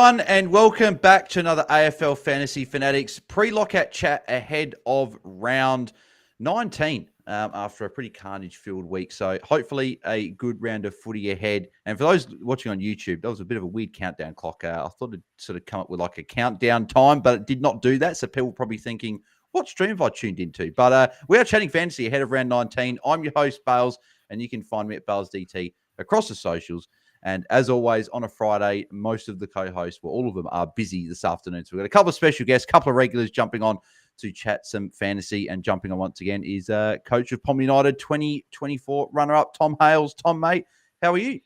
everyone, and welcome back to another AFL Fantasy Fanatics pre-lockout chat ahead of round 19 after a pretty carnage-filled week. So hopefully a good round of footy ahead. And for those watching on YouTube, that was a bit of a weird countdown clock. I thought it'd sort of come up with like a countdown time, but it did not do that. So people were probably thinking, what stream have I tuned into? But we are chatting fantasy ahead of round 19. I'm your host, Bales, and you can find me at BAILSDT across the socials. And as always, on a Friday, most of the co-hosts, well, all of them are busy this afternoon. So we've got a couple of special guests, a couple of regulars jumping on to chat some fantasy. And jumping on once again is coach of Palm United 2024 runner-up, Tom Hales. Tom, mate, how are you?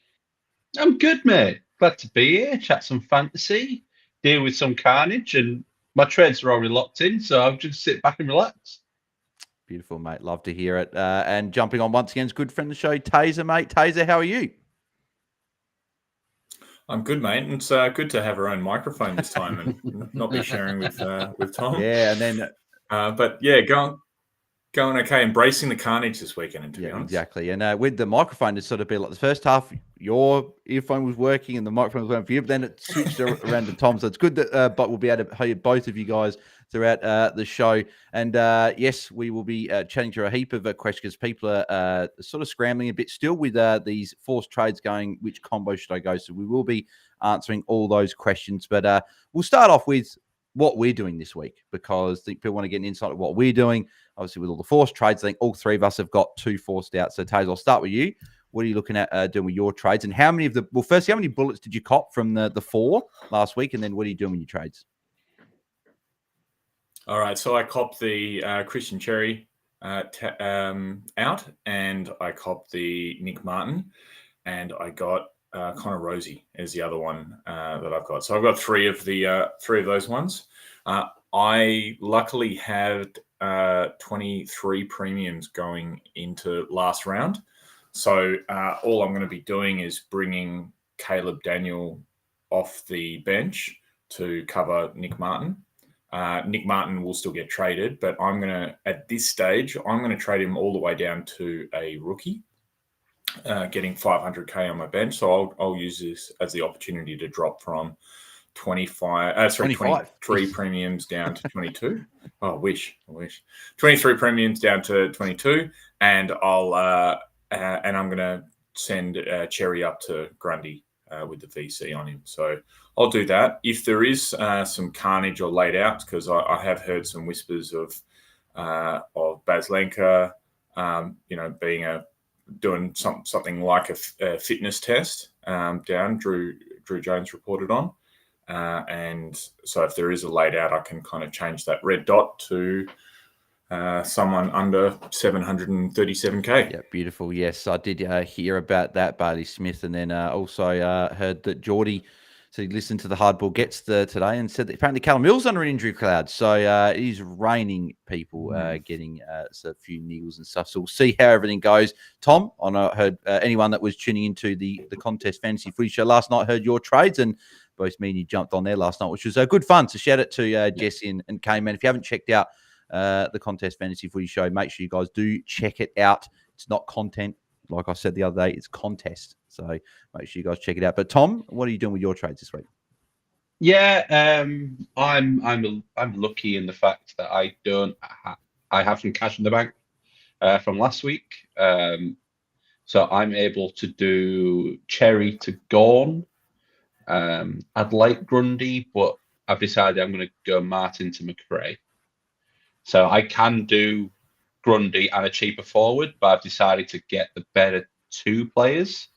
I'm good, mate. Glad to be here, chat some fantasy, deal with some carnage, and my trades are already locked in, so I'll just sit back and relax. Beautiful, mate. Love to hear it. And jumping on once again is good friend of the show, Taezer, mate. Taezer, how are you? I'm good, mate. It's good to have our own microphone this time and not be sharing with Tom. Yeah, and then, but yeah, going okay. Embracing the carnage this weekend, to be honest. Exactly. And with the microphone, it's sort of been like the first half, your earphone was working and the microphone was working for you, but then it switched around to Tom. So it's good that but we'll be able to hear both of you guys throughout the show. And yes, we will be chatting through a heap of questions because people are sort of scrambling a bit still with these forced trades going, which combo should I go? So we will be answering all those questions. But we'll start off with what we're doing this week because I think people want to get an insight of what we're doing. Obviously, with all the forced trades, I think all three of us have got two forced out. So, Taze, I'll start with you. What are you looking at doing with your trades? And how many of firstly, how many bullets did you cop from the four last week? And then what are you doing with your trades? All right. So I copped the Christian Cherry out, and I copped the Nick Martin, and I got Connor Rosie is the other one that I've got. So I've got three of those ones. I luckily had 23 premiums going into last round. So all I'm going to be doing is bringing Caleb Daniel off the bench to cover Nick Martin. Nick Martin will still get traded, but at this stage, I'm going to trade him all the way down to a rookie, getting 500k on my bench. So I'll use this as the opportunity to drop from 23 premiums down to 22. Oh, I wish 23 premiums down to 22, and I'm going to send Cherry up to Grundy with the VC on him. So I'll do that. If there is some carnage or laid out, because I have heard some whispers of Baslenka, doing something like a fitness test down. Drew Jones reported on. And so if there is a laid out, I can kind of change that red dot to someone under 737k. Yeah, beautiful. Yes, I did hear about that, Bailey Smith. And then also heard that Jordy, so he listened to the Hardball Gets today and said that apparently Callum Mill's under an injury cloud. So it is raining people getting a few niggles and stuff. So we'll see how everything goes. Tom, I heard anyone that was tuning into the Contest Fantasy Footy Show last night heard your trades, and both me and you jumped on there last night, which was good fun. So shout out to Jesse and K-Man. If you haven't checked out the Contest Fantasy Footy Show, make sure you guys do check it out. It's not content. Like I said the other day, it's contest. So make sure you guys check it out. But Tom, what are you doing with your trades this week? Yeah, I'm lucky in the fact that I have some cash in the bank from last week. So I'm able to do Cherry to Gorn. I'd like Grundy, but I've decided I'm going to go Martin to McRae. So I can do Grundy and a cheaper forward, but I've decided to get the better two players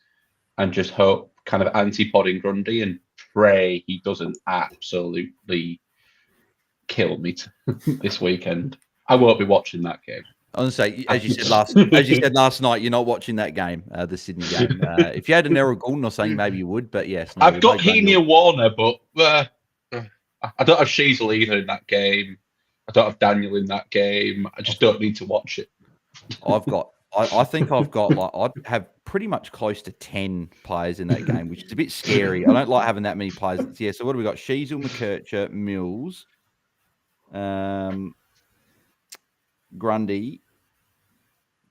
and just hope kind of anti-podding Grundy and pray he doesn't absolutely kill me this weekend. I won't be watching that game. I was going to say, as you said last night, you're not watching that game, the Sydney game. If you had an Errol Goulden or something, maybe you would, but yes. I've got Heaney and Warner, but I don't have Sheasel either in that game. I don't have Daniel in that game. I just don't need to watch it. I think I've got I'd have pretty much close to 10 players in that game, which is a bit scary. I don't like having that many players. Yeah, so what have we got? Sheasel, McKercher, Mills, Grundy,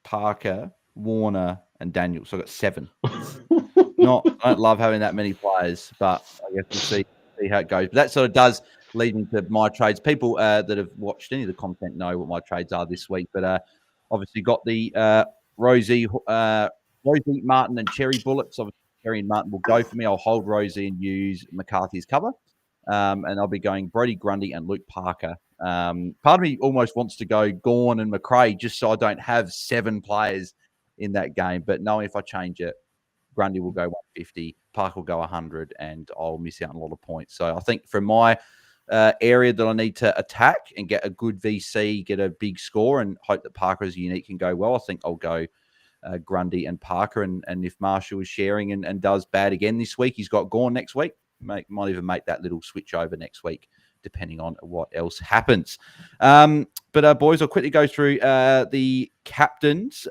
Parker, Warner, and Daniel. So I got 7. I don't love having that many players, but I guess we'll see see how it goes. But that sort of does lead into my trades. People that have watched any of the content know what my trades are this week. But obviously got the Rosie, Martin, and Cherry bullets. Obviously, Cherry and Martin will go for me. I'll hold Rosie and use McCarthy's cover. And I'll be going Brodie Grundy and Luke Parker. Part of me almost wants to go Gawn and McRae just so I don't have 7 players in that game. But knowing if I change it, Grundy will go 150, Parker will go 100, and I'll miss out on a lot of points. So I think for my area that I need to attack and get a good VC, get a big score, and hope that Parker is unique and go well, I think I'll go Grundy and Parker. And if Marshall is sharing and does bad again this week, he's got Gawn next week. Might even make that little switch over next week, depending on what else happens. But boys, I'll quickly go through the captains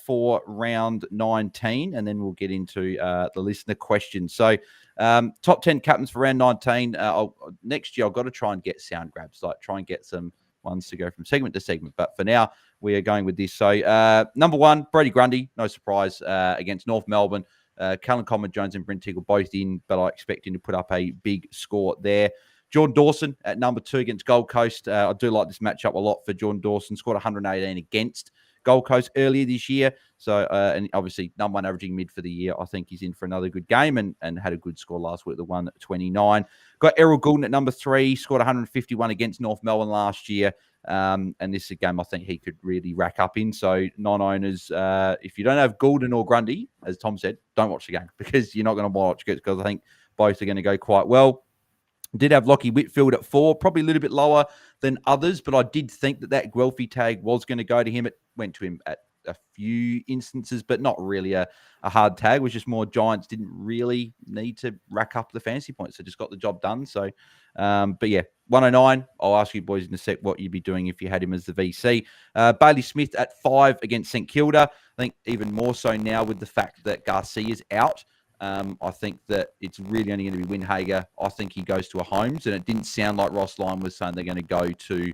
for round 19, and then we'll get into the listener questions. So top 10 captains for round 19. Next year, I've got to try and get sound grabs, like try and get some ones to go from segment to segment. But for now, we are going with this. So number 1, Brodie Grundy, no surprise, against North Melbourne. Callan Coleman, Jones and Brent Teagle both in, but I expect him to put up a big score there. Jordan Dawson at number 2 against Gold Coast. I do like this matchup a lot for Jordan Dawson. Scored 118 against Gold Coast earlier this year. So, and obviously, number 1 averaging mid for the year. I think he's in for another good game and had a good score last week, the 129. Got Errol Goulden at number 3. Scored 151 against North Melbourne last year. And this is a game I think he could really rack up in. So non-owners, if you don't have Goulden or Grundy, as Tom said, don't watch the game because you're not going to watch it because I think both are going to go quite well. Did have Lockie Whitfield at 4, probably a little bit lower than others, but I did think that Guelphy tag was going to go to him. It went to him at a few instances, but not really a hard tag. It was just more Giants didn't really need to rack up the fantasy points. So just got the job done. So, but yeah, 109. I'll ask you boys in a sec what you'd be doing if you had him as the VC. Bailey Smith at 5 against St Kilda. I think even more so now with the fact that Garcia's out. I think that it's really only going to be Windhager. I think he goes to a Holmes, and it didn't sound like Ross Lyon was saying they're going to go to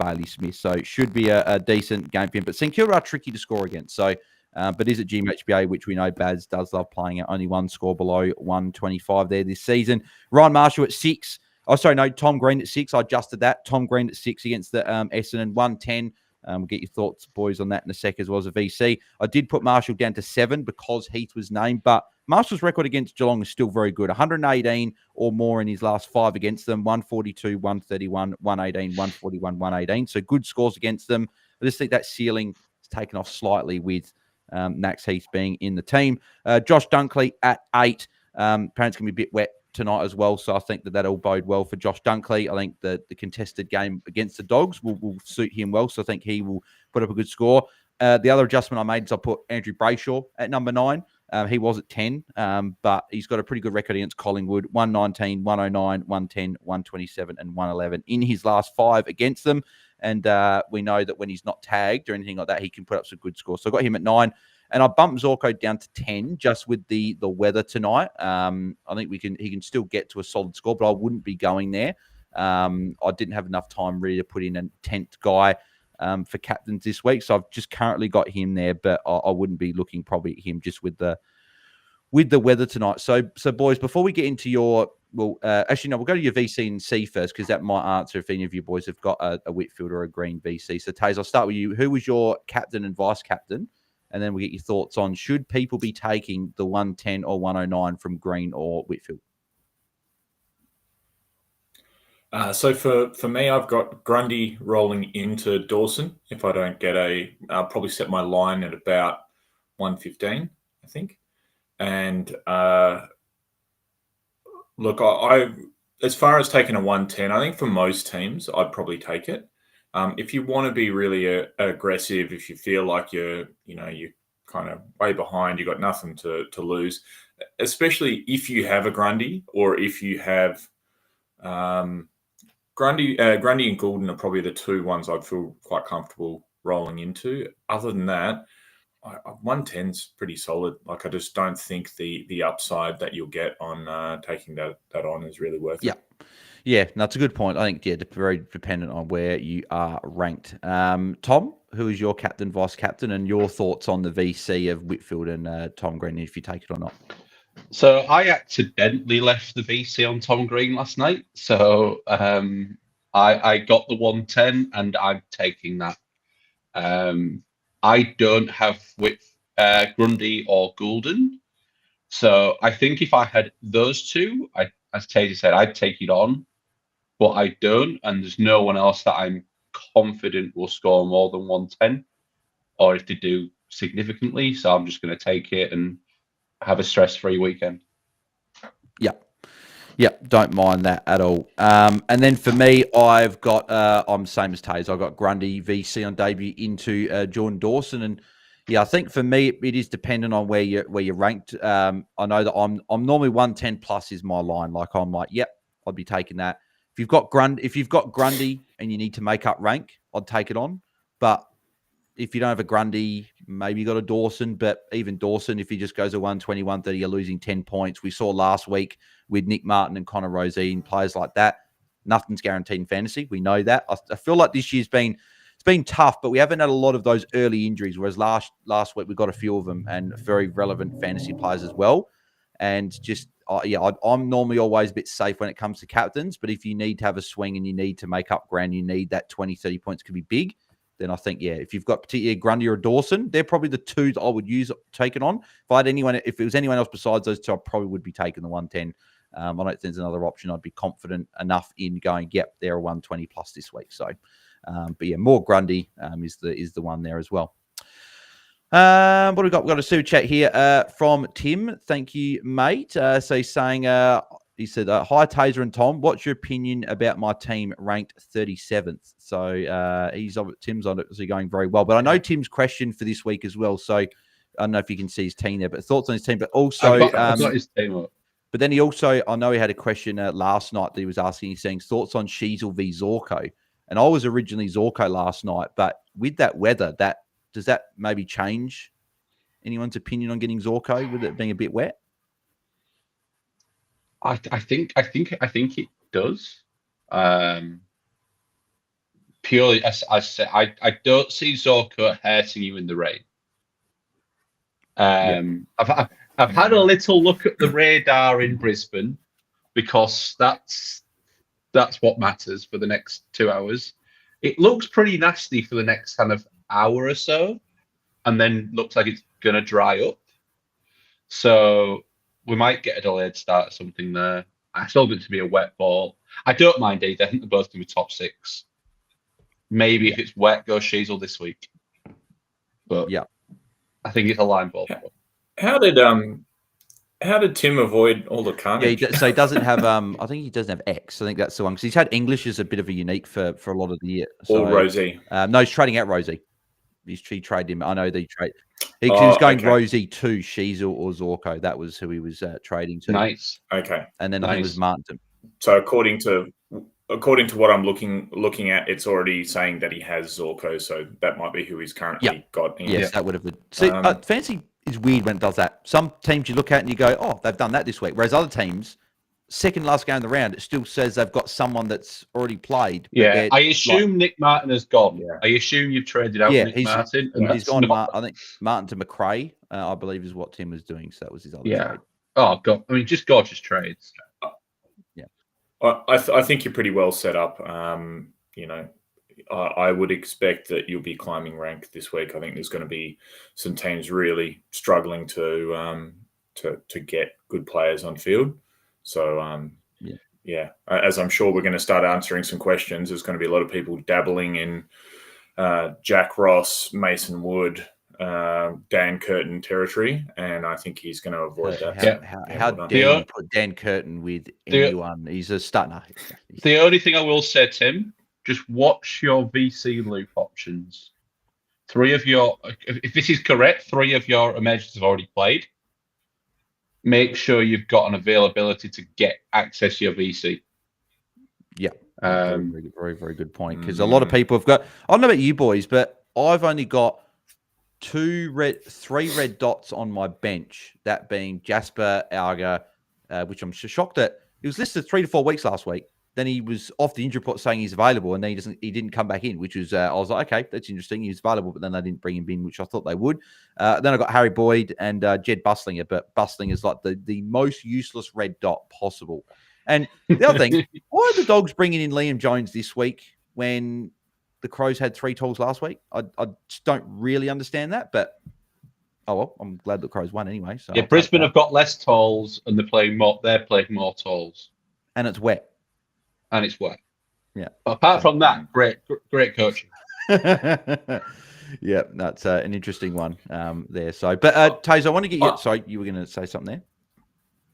Bailey Smith. So it should be a decent game for him. But St Kilda are tricky to score against. So, but is it GMHBA, which we know Baz does love playing at, only 1 score below 125 there this season. Ryan Marshall at 6. Oh, sorry, no, Tom Green at 6. I adjusted that. Tom Green at 6 against the Essendon, 110. We'll get your thoughts, boys, on that in a sec as well as a VC. I did put Marshall down to 7 because Heath was named, but Marshall's record against Geelong is still very good. 118 or more in his last 5 against them. 142, 131, 118, 141, 118. So good scores against them. I just think that ceiling is taken off slightly with Max Heath being in the team. Josh Dunkley at 8. Apparently it's going to be a bit wet tonight as well, so I think that'll bode well for Josh Dunkley. I think the contested game against the Dogs will suit him well, so I think he will put up a good score. The other adjustment I made is I put Andrew Brayshaw at number 9. He was at 10, but he's got a pretty good record against Collingwood. 119, 109, 110, 127, and 111 in his last 5 against them. And we know that when he's not tagged or anything like that, he can put up some good scores. So I got him at 9. And I bumped Zorko down to 10 just with the weather tonight. I think he can still get to a solid score, but I wouldn't be going there. I didn't have enough time really to put in a 10th guy for captains this week. So I've just currently got him there, but I wouldn't be looking probably at him just with the weather tonight. So boys, before we get into your, actually, no, we'll go to your VC and C first because that might answer if any of you boys have got a Whitfield or a Green VC. So Taze, I'll start with you. Who was your captain and vice captain? And then we'll get your thoughts on should people be taking the 110 or 109 from Green or Whitfield? So for me, I've got Grundy rolling into Dawson. If I don't get I'll probably set my line at about 115, I think. And look, I as far as taking a 110, I think for most teams, I'd probably take it. If you want to be really aggressive, if you feel like you're kind of way behind, you've got nothing to lose, especially if you have a Grundy or if you have Grundy and Goulden are probably the 2 ones I'd feel quite comfortable rolling into. Other than that, 110's pretty solid. Like I just don't think the upside that you'll get on taking that on is really worth it. Yeah, that's a good point. I think, very dependent on where you are ranked. Tom, who is your captain, vice captain, and your thoughts on the VC of Whitfield and Tom Green, if you take it or not? So I accidentally left the VC on Tom Green last night. So I got the 110 and I'm taking that. I don't have Grundy or Goulden. So I think if I had those two, as Taser said, I'd take it on. But I don't, and there's no one else that I'm confident will score more than 110, or if they do significantly. So I'm just going to take it and have a stress-free weekend. Yep, don't mind that at all. And then for me, I've got I'm same as Taze. I've got Grundy VC on debut into Jordan Dawson, and yeah, I think for me it is dependent on where you're ranked. I know that I'm normally 110 plus is my line. Like I'm like, yep, I'd be taking that. If you've got Grundy and you need to make up rank, I'd take it on. But if you don't have a Grundy, maybe you got a Dawson, but even Dawson, if he just goes to 120, 130, you're losing 10 points. We saw last week with Nick Martin and Connor Rosine, players like that. Nothing's guaranteed in fantasy. We know that. I feel like this year's been tough, but we haven't had a lot of those early injuries, whereas last week we got a few of them and very relevant fantasy players as well. And just, I'm normally always a bit safe when it comes to captains, but if you need to have a swing and you need to make up ground, you need that 20, 30 points could be big. Then I think, if you've got particularly Grundy or Dawson, they're probably the two that I would use taken on. If it was anyone else besides those two, I probably would be taking the 110. I don't think there's another option. I'd be confident enough in going, yep, they're a 120 plus this week. So, but yeah, more Grundy is the one there as well. What have we got? We've got a super chat here from Tim. Thank you, mate. So he's saying, he said, hi, Taser and Tom. What's your opinion about my team ranked 37th? So Tim's obviously going very well. But I know Tim's question for this week as well. So I don't know if you can see his team there, but thoughts on his team. But also, I've got his team up. But then I know he had a question last night that he was asking. He's saying thoughts on Sheasel v Zorko. And I was originally Zorko last night. But with that weather, does that maybe change anyone's opinion on getting Zorko with it being a bit wet? I think it does. Purely, as I said, I don't see Zorko hurting you in the rain. I've had a little look at the radar in Brisbane because that's what matters for the next 2 hours. It looks pretty nasty for the next kind of hour or so, and then looks like it's gonna dry up. So we might get a delayed start or something there. I still want it to be a wet ball. I don't mind either. I think they're both going to be top six. Maybe if it's wet, go Sheasel this week. But yeah, I think it's a line ball. How did Tim avoid all the carnage? Yeah, so he doesn't have. I think he doesn't have X. I think that's the one because he's had English as a bit of a unique for a lot of the year. So, or Rosie? No, he's trading out Rosie. He traded him. I know that he traded. He was going Rosie to Sheasel or Zorko. That was who he was trading to. Nice. Okay. And then I think it was Martin. So according to what I'm looking at, it's already saying that he has Zorko. So that might be who he's currently got. Yes, that would have been. See, fancy is weird when it does that. Some teams you look at and you go, oh, they've done that this week. Whereas other teams, second last game of the round, it still says they've got someone that's already played. Yeah, I assume Nick Martin has gone. Yeah. I assume you've traded out Nick Martin. And he's gone I think Martin to McRae, I believe is what Tim was doing. So that was his other trade. Oh, God. I mean, just gorgeous trades. Yeah. I think you're pretty well set up. I would expect that you'll be climbing rank this week. I think there's going to be some teams really struggling to get good players on field. So, as I'm sure we're going to start answering some questions, there's going to be a lot of people dabbling in Jack Ross, Mason Wood, Dan Curtin territory, and I think he's going to avoid that. How dare you put Dan Curtin with anyone? He's a stunner. The only thing I will say, Tim, just watch your VC loop options. If this is correct, 3 of your emergents have already played. Make sure you've got an availability to get access to your VC. Yeah. Very, very good point. Because a lot of people have got, I don't know about you boys, but I've only got 3 red dots on my bench, that being Jasper Alga, which I'm shocked at. He was listed 3 to 4 weeks last week. then he was off the injury report saying he's available, and then he didn't come back in, which was I was like, okay, that's interesting. He was available, but then they didn't bring him in, which I thought they would. Then I got Harry Boyd and Jed Buslinger, but Buslinger's like the most useless red dot possible. And the other thing, why are the Dogs bringing in Liam Jones this week when the Crows had 3 tools last week? I just don't really understand that, but oh well, I'm glad the Crows won anyway. So yeah, Brisbane have got less tolls and they're playing more tolls. And it's wet. And it's wet. Yeah. But apart from that, great coaching. Yeah, that's an interesting one there. So, but Taezer, I want to get you. Sorry, you were going to say something there.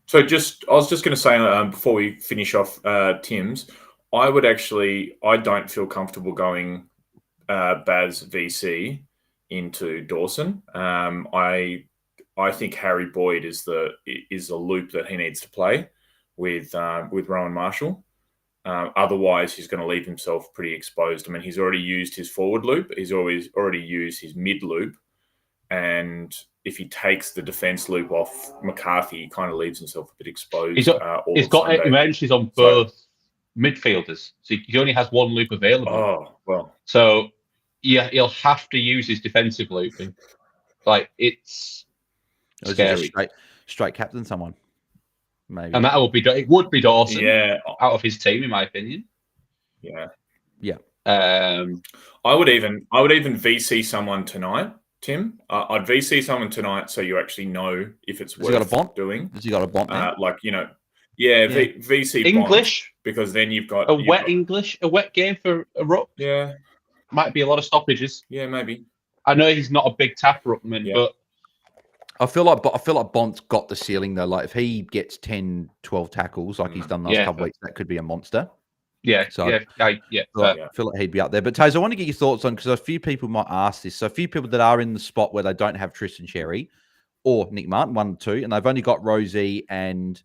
So I was just going to say before we finish off Tim's, I don't feel comfortable going Baz VC into Dawson. I think Harry Boyd is the loop that he needs to play with Rowan Marshall. Otherwise, he's going to leave himself pretty exposed. I mean, he's already used his forward loop. He's already used his mid loop. And if he takes the defence loop off McCarthy, he kind of leaves himself a bit exposed. He's got emergencies on both midfielders. So he only has one loop available. Oh, well. So, yeah, he'll have to use his defensive looping. Like, it's scary. Straight captain someone. Maybe. And it would be Dawson. Yeah. Out of his team, in my opinion. Yeah. Yeah. I would even VC someone tonight, Tim. I'd VC someone tonight so you actually know if it's worth doing. Has he got a bont now? VC English, bont, because then you've got a wet game for a ruck. Yeah. Might be a lot of stoppages. Yeah, maybe. I know he's not a big tap ruckman, but I feel like Bont's got the ceiling though. Like if he gets 10, 12 tackles like he's done the last couple of weeks, that could be a monster. Yeah, so I feel like he'd be up there. But Taezer, I want to get your thoughts on, because a few people might ask this. So a few people that are in the spot where they don't have Tristan Cherry or Nick Martin, 1 and 2, and they've only got Rosie and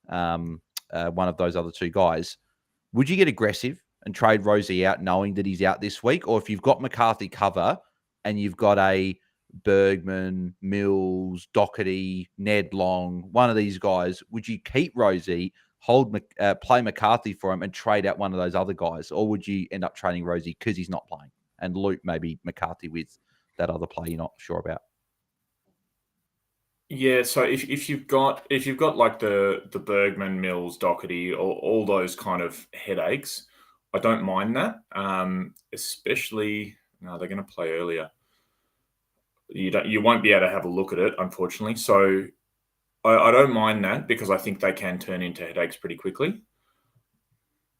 one of those other 2 guys. Would you get aggressive and trade Rosie out knowing that he's out this week? Or if you've got McCarthy cover and you've got a Bergman, Mills, Doherty, Ned Long, one of these guys, would you keep Rosie, play McCarthy for him and trade out one of those other guys? Or would you end up trading Rosie because he's not playing and loop maybe McCarthy with that other player you're not sure about? Yeah, so if you've got like the Bergman, Mills, Doherty, all those kind of headaches, I don't mind that. Especially they're going to play earlier. You won't be able to have a look at it, unfortunately. So I don't mind that, because I think they can turn into headaches pretty quickly.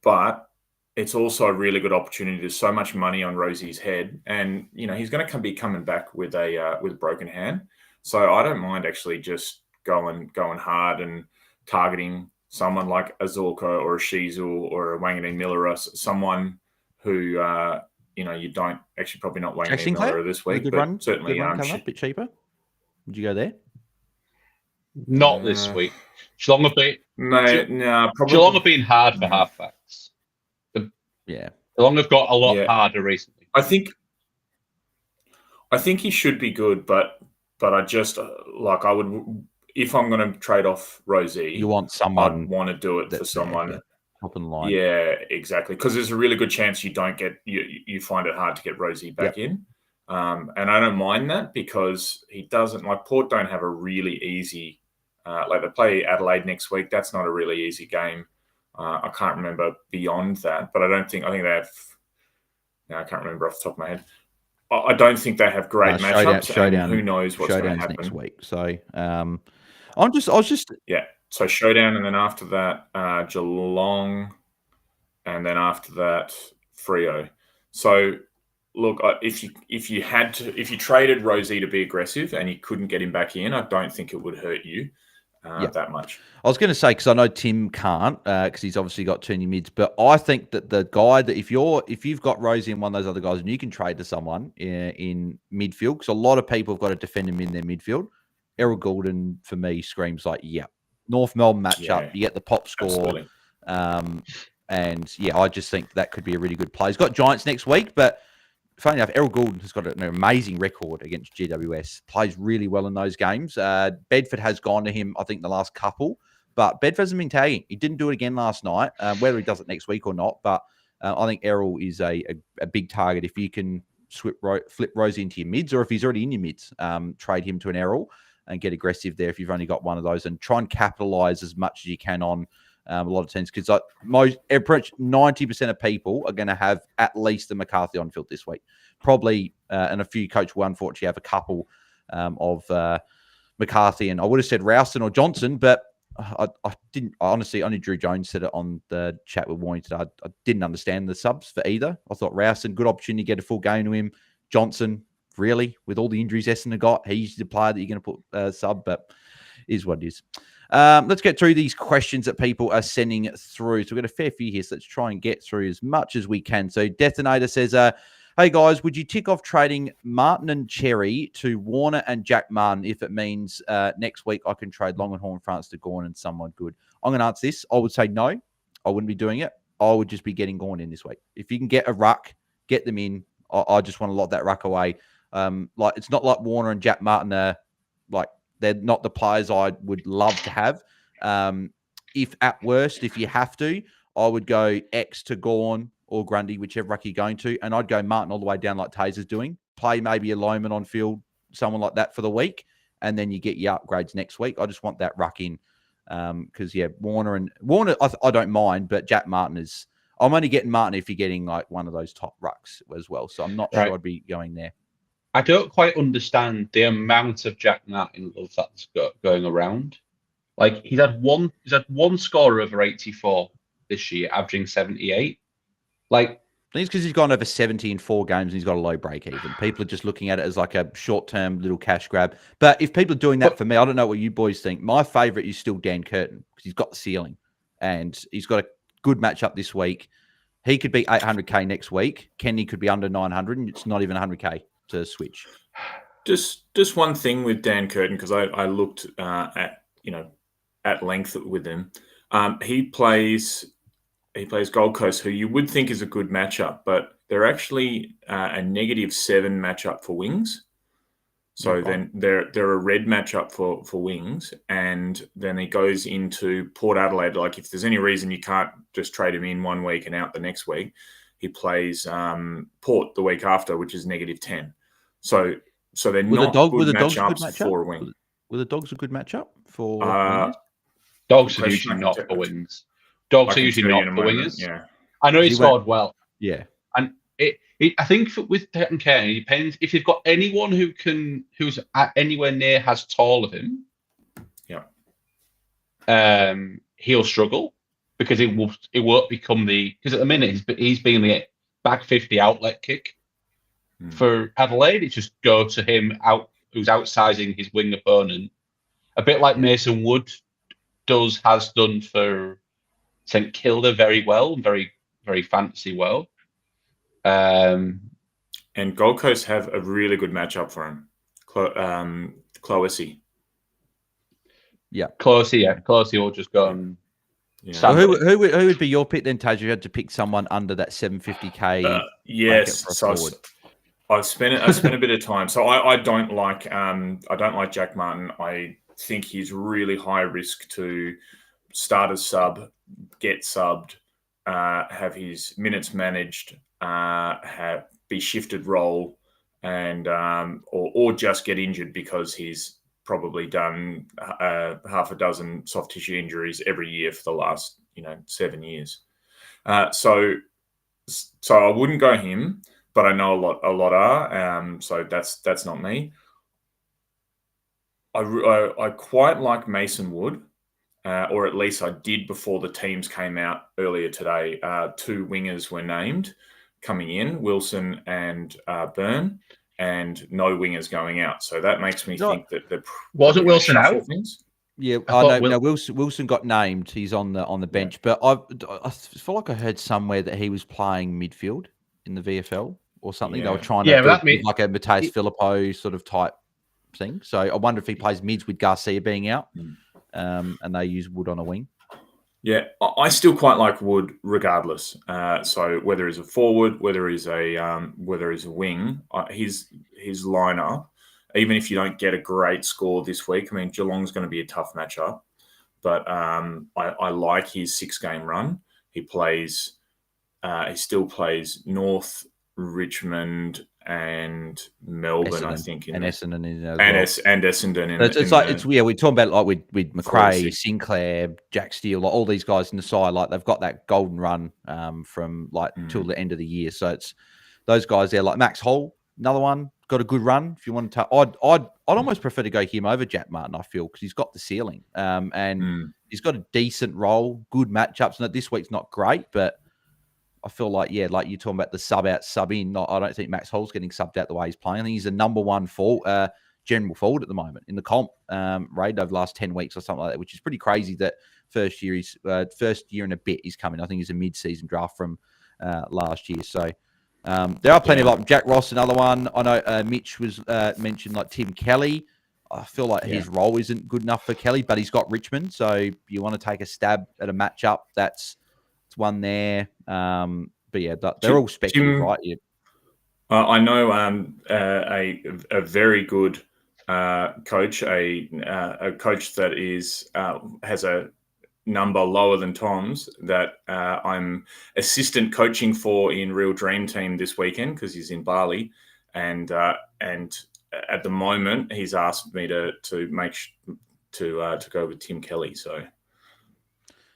But it's also a really good opportunity. There's so much money on Rosie's head, and he's going to be coming back with a broken hand. So I don't mind actually just going hard and targeting someone like a Zorko or a Shizu or a Wanganeen Miller, or someone who you don't actually, probably not Wanganeen Miller this week, but certainly a bit cheaper. Would you go there? Not this week. Geelong have been Geelong have been hard for halfbacks. Geelong have got a lot harder recently. I think he should be good, but I just I would, if I'm going to trade off Rosie, you want someone. I'd want to do it for someone top in line. Yeah, exactly. Because there's a really good chance you don't get you find it hard to get Rosie back in. And I don't mind that, because he doesn't, like, Port don't have a really easy. They play Adelaide next week. That's not a really easy game. I can't remember beyond that, but I think they have. I can't remember off the top of my head. I don't think they have great matchups. Showdown, who knows what's going to happen next week? So I was just So Showdown, and then after that Geelong, and then after that Freo. So look, if you traded Rosie to be aggressive and you couldn't get him back in, I don't think it would hurt you that much. I was going to say, because I know Tim can't, because he's obviously got 2 new mids, but I think that the guy that if you've got Rosie and one of those other guys, and you can trade to someone in midfield, because a lot of people have got to defend him in their midfield. Errol Goulden for me screams like, North Melbourne matchup. You get the pop score, and I just think that could be a really good play. He's got Giants next week, but funny enough, Errol Goulden has got an amazing record against GWS. Plays really well in those games. Bedford has gone to him, I think, the last couple, but Bedford's been tagging. He didn't do it again last night. Whether he does it next week or not, but I think Errol is a big target. If you can flip Rosie into your mids, or if he's already in your mids, trade him to an Errol and get aggressive there if you've only got one of those, and try and capitalize as much as you can on a lot of teams, because pretty much 90% of people are going to have at least a McCarthy on field this week. Probably, and a few coach will unfortunately have a couple of McCarthy, and I would have said Rowston or Johnson, but I didn't. Honestly, only Drew Jones said it on the chat with Warning today. I didn't understand the subs for either. I thought Rowston, good opportunity to get a full game to him. Johnson, really, with all the injuries Essendon got, he's the player that you're going to put sub, but is what it is. Let's get through these questions that people are sending through. So we've got a fair few here, so let's try and get through as much as we can. So Detonator says, hey guys, would you tick off trading Martin and Cherry to Warner and Jack Martin if it means next week I can trade Long and Horn France to Gorn and someone good? I'm going to answer this. I would say no. I wouldn't be doing it. I would just be getting Gorn in this week. If you can get a ruck, get them in. I just want to lock that ruck away. It's not like Warner and Jack Martin are they're not the players I would love to have. If at worst, if you have to, I would go X to Gorn or Grundy, whichever ruck you're going to, and I'd go Martin all the way down like Taser's doing. Play maybe a Loman on field, someone like that for the week, and then you get your upgrades next week. I just want that ruck in because, Warner, I don't mind, but Jack Martin is... I'm only getting Martin if you're getting like one of those top rucks as well, so I'm not sure I'd be going there. I don't quite understand the amount of Jack Martin love that's going around. Like he's had one score over 84 this year, averaging 78. Like, I think it's because he's gone over 70 in 4 games and he's got a low break even. People are just looking at it as like a short-term little cash grab. But if people are doing that for me, I don't know what you boys think. My favourite is still Dan Curtin because he's got the ceiling and he's got a good matchup this week. He could be 800K next week. Kenny could be under 900 and it's not even 100K to switch. Just one thing with Dan Curtin, because I looked at length with him. He plays Gold Coast, who you would think is a good matchup, but they're actually a -7 matchup for wings. So then they're a red matchup for wings, and then he goes into Port Adelaide. Like if there's any reason you can't just trade him in one week and out the next week, he plays Port the week after, which is -10. So they're not good matchups for a wing. Were the Dogs a good matchup for wingers? Dogs are usually not for wings. Dogs are usually not for wingers. Yeah, I know he scored well. Yeah, and I think with Peyton Kane, it depends if you've got anyone who's anywhere near as tall of him. Yeah, he'll struggle because it won't become because at the minute he's being the back 50 outlet kick for Adelaide. It's just go to him who's outsizing his wing opponent, a bit like Mason Wood has done for St Kilda very well, very very fantasy well. And Gold Coast have a really good matchup for him. Cloesy. Yeah, Cloesy will just go and. Yeah. So who would be your pick then, Taser? You had to pick someone under that 750K. Yes, so I've spent a bit of time. So I don't like Jack Martin. I think he's really high risk to start as sub, get subbed, have his minutes managed, be shifted role, and or just get injured because he's probably done half a dozen soft tissue injuries every year for the last 7 years. So I wouldn't go him, but I know a lot are. So that's not me. I quite like Mason Wood, or at least I did before the teams came out earlier today. 2 wingers were named coming in, Wilson and Byrne, and no wingers going out. So that makes me think that wasn't Wilson out? Things. Yeah, no, Wilson got named. He's on the bench, but I feel like I heard somewhere that he was playing midfield in the VFL or something. Yeah. They were trying to do like a Mateus Filippo sort of type thing. So I wonder if he plays mids with Garcia being out, and they use Wood on a wing. Yeah, I still quite like Wood regardless. So whether he's a forward, whether he's a wing, his lineup, even if you don't get a great score this week, I mean Geelong's going to be a tough matchup, but I like his 6-game run. He still plays North, Richmond, and Melbourne, Essendon. I think, And Essendon in there as well. and Essendon. We're talking about like with McRae, 46. Sinclair, Jack Steele, like all these guys in the side, like they've got that golden run from like till the end of the year. So it's those guys there, like Max Hall, another one, got a good run. If you want to, I'd almost prefer to go him over Jack Martin. I feel because he's got the ceiling, and he's got a decent role, good matchups. And this week's not great, but I feel like, like you're talking about the sub out, sub in. I don't think Max Hall's getting subbed out the way he's playing. I think he's the number one general forward at the moment in the comp rate over the last 10 weeks or something like that, which is pretty crazy that first year and a bit he's coming. I think he's a mid-season draft from last year. So there are plenty of Jack Ross, another one. I know Mitch was mentioned, like Tim Kelly. I feel like his role isn't good enough for Kelly, but he's got Richmond. So you want to take a stab at a matchup, it's one there. But yeah, they're all speculative, right? Yeah. I know a very good coach, a coach that has a number lower than Tom's that I'm assistant coaching for in Real Dream Team this weekend because he's in Bali, and at the moment he's asked me to go with Tim Kelly. So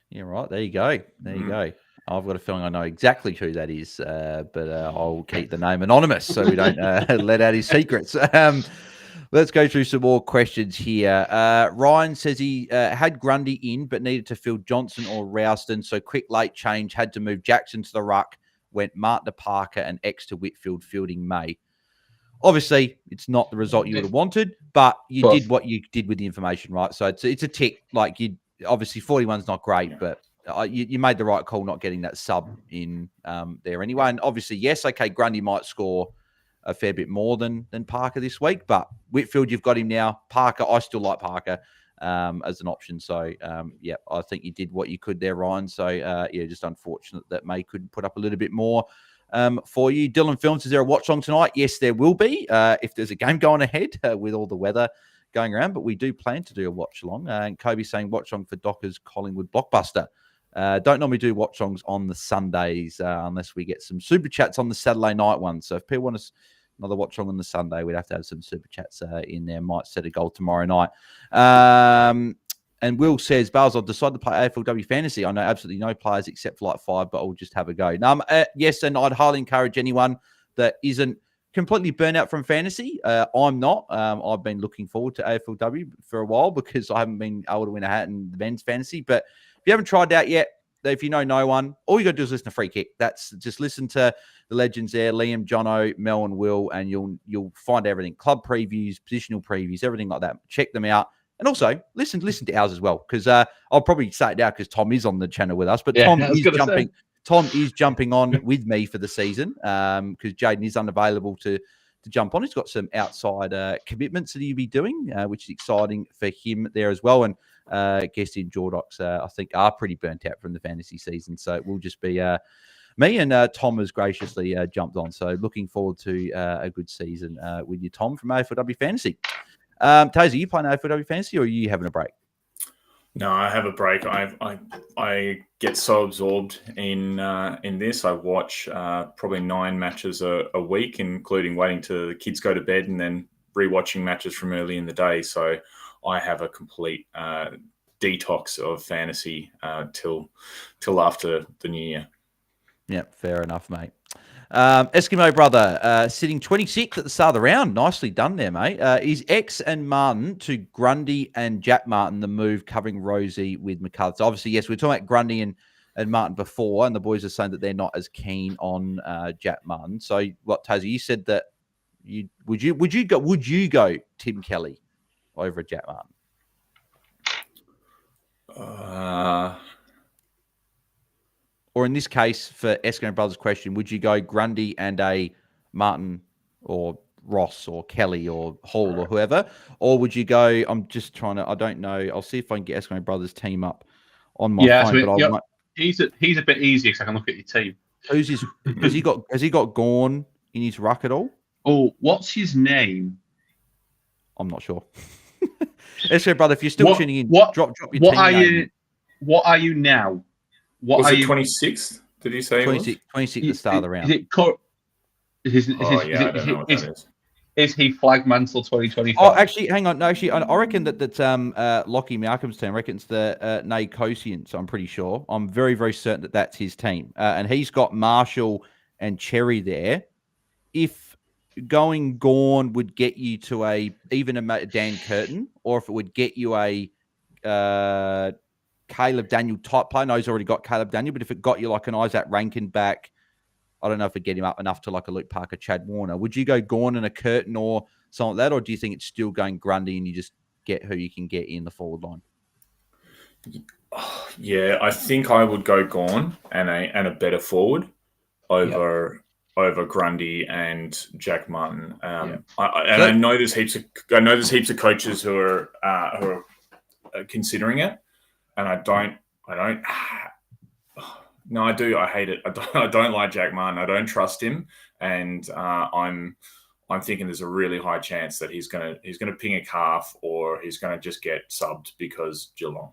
yeah, right. There you go. You go. I've got a feeling I know exactly who that is, but I'll keep the name anonymous so we don't let out his secrets. Let's go through some more questions here. Ryan says he had Grundy in, but needed to field Johnson or Rouston. So quick late change, had to move Jackson to the ruck, went Martin to Parker and X to Whitfield, fielding May. Obviously, it's not the result you would have wanted, but you did what you did with the information, right? So it's a tick. Like obviously 41's not great, but you made the right call not getting that sub in there anyway. And obviously, yes, okay, Grundy might score a fair bit more than Parker this week, but Whitfield, you've got him now. Parker, I still like Parker as an option. So, I think you did what you could there, Ryan. So, just unfortunate that May couldn't put up a little bit more for you. Dylan Films, is there a watch long tonight? Yes, there will be if there's a game going ahead with all the weather going around, but we do plan to do a watch long. And Kobe's saying watch long for Dockers Collingwood Blockbuster. Don't normally do watch longs on the Sundays unless we get some super chats on the Saturday night one. So if people want another watch long on the Sunday, we'd have to have some super chats in there. Might set a goal tomorrow night. And Will says, Bales, I've decided to play AFLW Fantasy. I know absolutely no players except for like 5, but I'll just have a go. Yes, and I'd highly encourage anyone that isn't completely burnt out from fantasy. I'm not. I've been looking forward to AFLW for a while because I haven't been able to win a hat in the men's fantasy. But if you haven't tried that yet, if you know no one, all you got to do is listen to Free Kick. That's just listen to the legends there, Liam, Jono, Mel, and Will, and you'll find everything. Club previews, positional previews, everything like that. Check them out. And also, listen to ours as well, because I'll probably say it now because Tom is on the channel with us. But Tom is jumping on with me for the season because Jaiden is unavailable to jump on. He's got some outside commitments that he'll be doing, which is exciting for him there as well. And Guesty and Jordox, I think, are pretty burnt out from the fantasy season. So it will just be me and Tom has graciously jumped on. So looking forward to a good season with you, Tom, from AFLW Fantasy. Taezer, are you playing AFLW Fantasy or are you having a break? No, I have a break. I get so absorbed in this. I watch probably 9 matches a week, including waiting till the kids go to bed and then rewatching matches from early in the day. So I have a complete detox of fantasy till after the new year. Yeah, fair enough, mate. Eskimo brother, sitting 26 at the start of the round. Nicely done there, mate. Is X and Martin to Grundy and Jack Martin the move covering Rosie with McCarthy? So obviously, yes, we're talking about Grundy and Martin before, and the boys are saying that they're not as keen on Jack Martin. So what, Taezer, you said that would you go Tim Kelly over Jack Martin? Or in this case, for Eskimo Brothers' question, would you go Grundy and a Martin or Ross or Kelly or Hall or whoever? Or would you go, I'm just trying to, I don't know. I'll see if I can get Eskimo Brothers' team up on my phone. He's a bit easier because I can look at your team. Who's his, has he got Gorn in his ruck at all? Oh, what's his name? I'm not sure. SJ, brother, if you're still tuning in, drop your team name. What are you now? What was are it you? 26th? Did you say 26 at the start of the round. Is I don't know what that is. Is he flag mantle 2025? Oh, actually, hang on. No, actually, I reckon that's Lockie Malcolm's team. I reckon it's the Nay Kosian, so I'm pretty sure. I'm very, very certain that that's his team. And he's got Marshall and Cherry there. If going Gorn would get you to even a Dan Curtin, or if it would get you a Caleb Daniel type player. I know he's already got Caleb Daniel, but if it got you like an Isaac Rankin back, I don't know if it'd get him up enough to like a Luke Parker, Chad Warner. Would you go Gorn and a Curtin or something like that, or do you think it's still going Grundy and you just get who you can get in the forward line? Yeah, I think I would go Gorn and a better forward over Grundy and Jack Martin. I know there's heaps of coaches who are considering it, and I don't. No, I do. I hate it. I don't like Jack Martin. I don't trust him, and I'm thinking there's a really high chance that he's gonna ping a calf or he's gonna just get subbed because Geelong.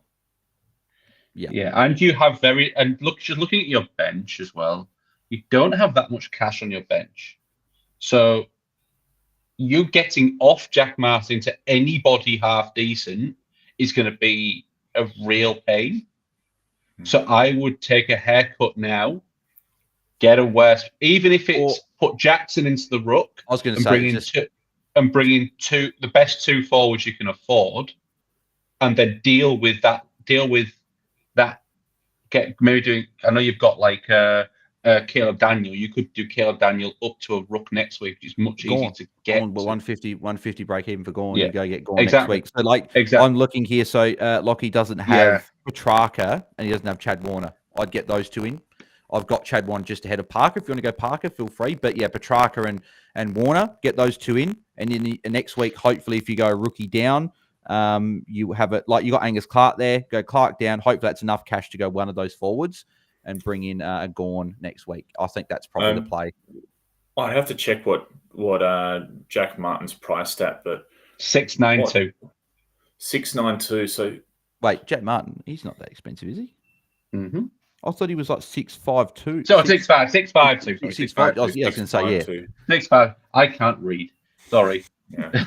Yeah, and you have just looking at your bench as well. You don't have that much cash on your bench, so you getting off Jack Martin to anybody half decent is going to be a real pain. So I would take a haircut now, get a worse, even if it's put Jackson into the ruck. I was going to say bring in the best two forwards you can afford, and then deal with that. I know you've got like Caleb Daniel. You could do Caleb Daniel up to a ruck next week, which is much easier to get. But 150 break even for Gorn. Yeah. You go get Gorn next week. So I'm looking here. So Lockie doesn't have Petrarca and he doesn't have Chad Warner. I'd get those two in. I've got Chad Warner just ahead of Parker. If you want to go Parker, feel free. But yeah, Petrarca and Warner, get those two in. And in the next week, hopefully, if you go rookie down, you have it like you got Angus Clark there. Go Clark down. Hopefully, that's enough cash to go one of those forwards and bring in a Gorn next week. I think that's probably the play. I have to check what Jack Martin's priced at, but 692. 692. So wait, Jack Martin, he's not that expensive, is he? Mm-hmm. I thought he was like 652. So 652. 652. I was going to say 6'5". I can't read. Sorry. Yeah.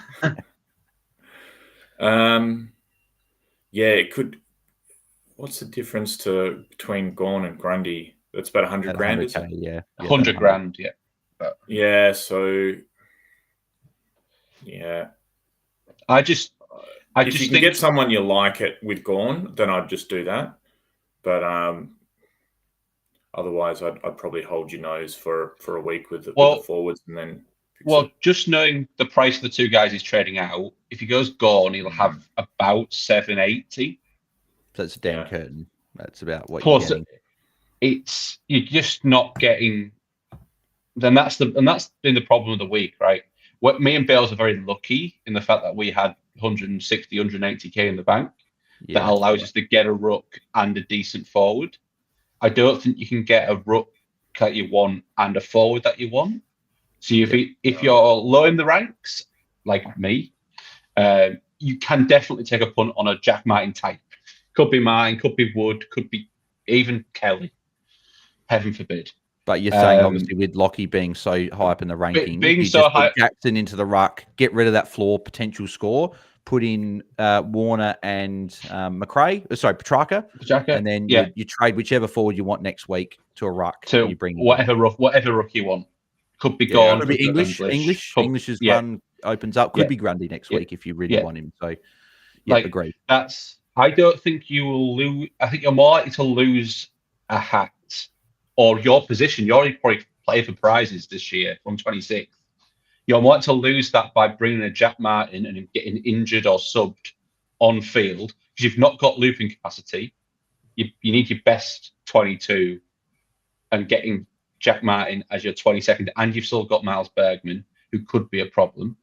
It could. What's the difference between Gorn and Grundy? That's about 100 grand. Is it? Yeah, 100 grand. Yeah. Yeah. So. Yeah. If you can get someone you like it with Gorn, then I'd just do that. But otherwise, I'd probably hold your nose for a week with the forwards and then. Just knowing the price of the two guys he's trading out, if he goes Gorn, he'll have about 780. So it's Dan Curtin. That's about what you're getting. You're just not getting. Then that's been the problem of the week, right? Me and Bales are very lucky in the fact that we had 160, 180k in the bank that allows us to get a ruck and a decent forward. I don't think you can get a ruck that you want and a forward that you want. So if you're low in the ranks, like me, you can definitely take a punt on a Jack Martin type. Could be Martin, could be Wood, could be even Kelly. Heaven forbid. But you're saying, obviously, with Lockie being so high up in the ranking, being so high, Jackson into the ruck, get rid of that floor potential score, put in Warner and Petrarca, and then you trade whichever forward you want next week to a ruck. To you bring whatever ruck you want. Could be Gorn. Could be English. English's run opens up. Could be Grundy next week if you really want him. So, agree. I don't think you will lose. I think you're more likely to lose a hat or your position. You're already probably play for prizes this year from 26th. You're more likely to lose that by bringing a Jack Martin and him getting injured or subbed on field because you've not got looping capacity. You need your best 22 and getting Jack Martin as your 22nd, and you've still got Miles Bergman, who could be a problem.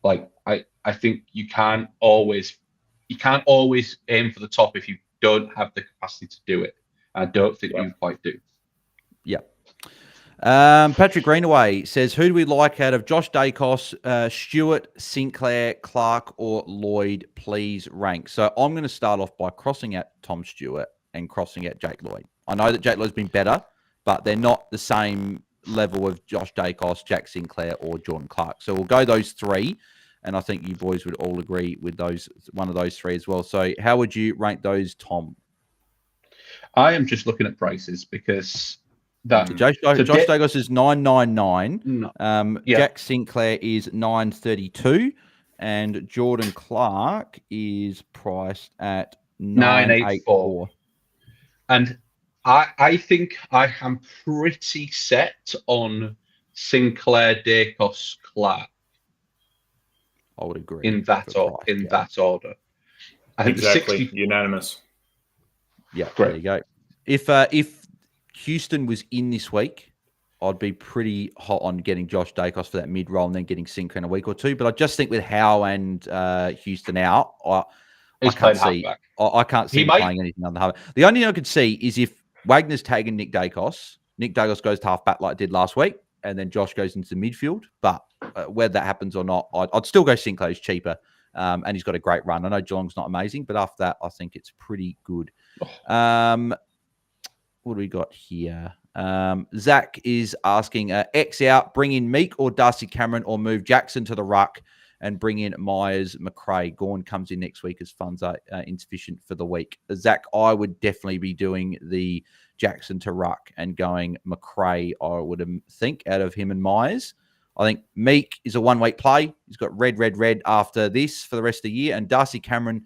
I think you can't always aim for the top if you don't have the capacity to do it. I don't think you quite do. Yeah. Patrick Greenaway says, who do we like out of Josh Dacos, Stewart, Sinclair, Clark, or Lloyd? Please rank. So I'm going to start off by crossing out Tom Stewart and crossing out Jake Lloyd. I know that Jake Lloyd's been better, but they're not the same level of Josh Dacos, Jack Sinclair, or Jordan Clark. So we'll go those three, and I think you boys would all agree with one of those three as well. So how would you rank those, Tom? I am just looking at prices because So Josh Dacos is $9.99. No. Jack Sinclair is $9.32, and Jordan Clark is priced at $9.84. And I think I am pretty set on Sinclair, Dacos, Clark. I would agree in that order. I think exactly unanimous. Yeah, great. There you go. If Houston was in this week, I'd be pretty hot on getting Josh Dacos for that mid roll and then getting Sinclair in a week or two. But I just think with Howe and Houston out, I can't see him playing anything other than half. The only thing I could see is if Wagner's tagging Nick Dacos goes to half back like it did last week, and then Josh goes into the midfield. But whether that happens or not, I'd still go Sinclair's cheaper, and he's got a great run. I know Geelong's not amazing, but after that, I think it's pretty good. What do we got here? Zach is asking, X out, bring in Meek or Darcy Cameron, or move Jackson to the ruck and bring in Myers, McRae. Gorn comes in next week as funds are insufficient for the week. Zach, I would definitely be doing the Jackson to ruck and going McRae, I would think, out of him and Myers. I think Meek is a one-week play. He's got red after this for the rest of the year. And Darcy Cameron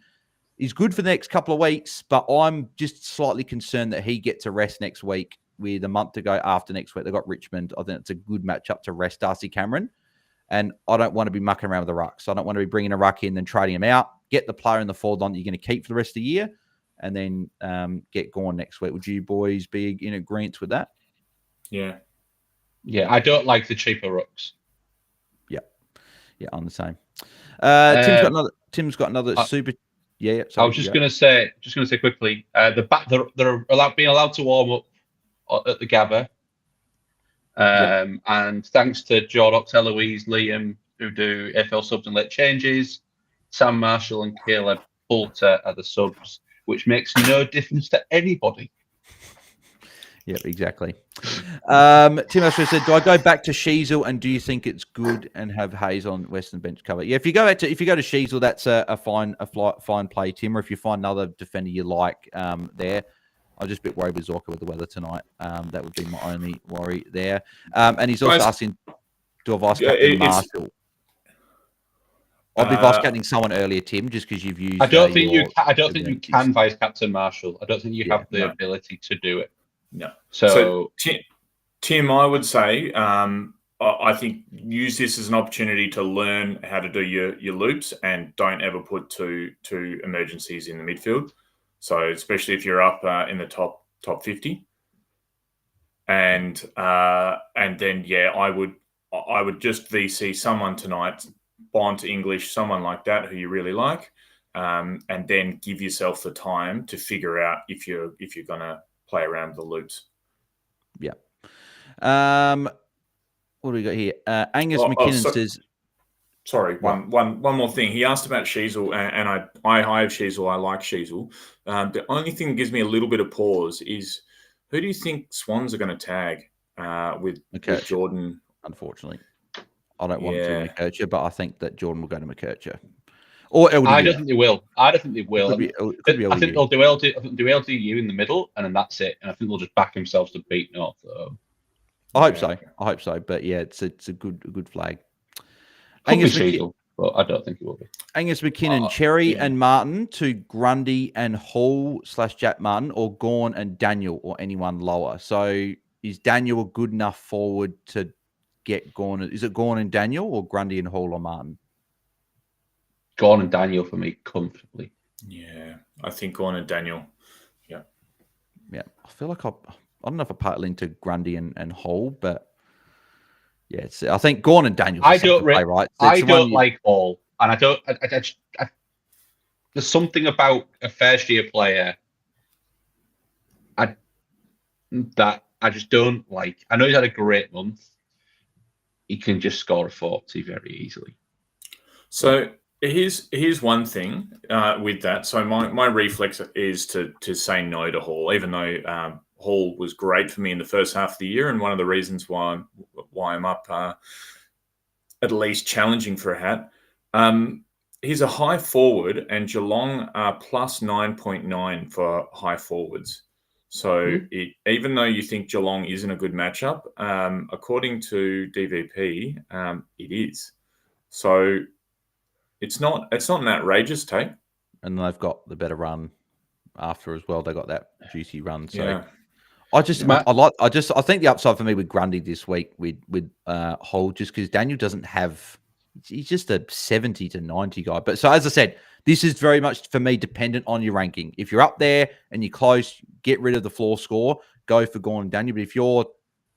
is good for the next couple of weeks, but I'm just slightly concerned that he gets a rest next week with a month to go after next week. They've got Richmond. I think it's a good matchup to rest Darcy Cameron. And I don't want to be mucking around with the ruck. So I don't want to be bringing a ruck in and trading him out. Get the player in the forward line that you're going to keep for the rest of the year, and then get going next week. Would you boys be in agreement with that? Yeah. Yeah, I don't like the cheaper rucks. Yeah, I'm the same. Tim's got another super. Yeah. I was just going to say quickly, they're being allowed to warm up at the Gabba. And thanks to Jordox, Eloise, Liam, who do AFL subs and late changes, Sam Marshall and Caleb Poulter are the subs, which makes no difference to anybody. Yeah, exactly. Tim Astro said, do I go back to Sheasel, and do you think it's good and have Hayes on Western bench cover? Yeah, if you go to Sheasel, that's a fine play, Tim. Or if you find another defender you like there. I'm just a bit worried with Zorka with the weather tonight. That would be my only worry there. And he's also asking, do I vice captain Marshall? I'd be vice captaining someone earlier, Tim, just because you've used. I don't think you can vice captain Marshall. I don't think you have the ability to do it. No. So Tim, I would say, I think use this as an opportunity to learn how to do your loops, and don't ever put two emergencies in the midfield. So especially if you're up in the top 50, and then I would just VC someone tonight, Bond English, someone like that who you really like, and then give yourself the time to figure out if you're gonna play around with the loops. Yeah. What do we got here? Angus McKinnon says. Sorry, one more thing. He asked about Sheasel, and I have Sheasel. I like Sheasel. The only thing that gives me a little bit of pause is, who do you think Swans are going to tag with Jordan? Unfortunately, I don't want to McKercher, but I think that Jordan will go to McKercher. Or LDU. I don't think they will. I think they'll do LDU in the middle, and then that's it. And I think they'll just back themselves to beat North. I hope so. But yeah, it's a good flag. Angus McKinnon, but I don't think it will be. Angus McKinnon, Cherry and Martin to Grundy and Hall / Jack Martin, or Gawn and Daniel, or anyone lower. So is Daniel a good enough forward to get Gawn? Is it Gawn and Daniel, or Grundy and Hall or Martin? Gawn and Daniel for me, comfortably. Yeah, I think Gawn and Daniel. Yeah. I feel like I don't know if I part into Grundy and Hall, but. Yeah, I think Gawn and Daniel. I don't like Hall, and I don't. There's something about a first year player that I just don't like. I know he's had a great month. He can just score a 40 very easily. So here's one thing with that. So my reflex is to say no to Hall, even though Hall was great for me in the first half of the year, and one of the reasons why I'm up at least challenging for a hat. He's a high forward, and Geelong are plus 9.9 for high forwards. So even though you think Geelong isn't a good matchup, according to DVP, it is. So it's not an outrageous take. And they've got the better run after as well. They got that juicy run. So Yeah. I think the upside for me with Grundy this week with Hull, just because Daniel doesn't have, he's just a 70 to 90 guy. But so as I said, this is very much for me dependent on your ranking. If you're up there and you're close, get rid of the floor score, go for Gordon Daniel. But if you're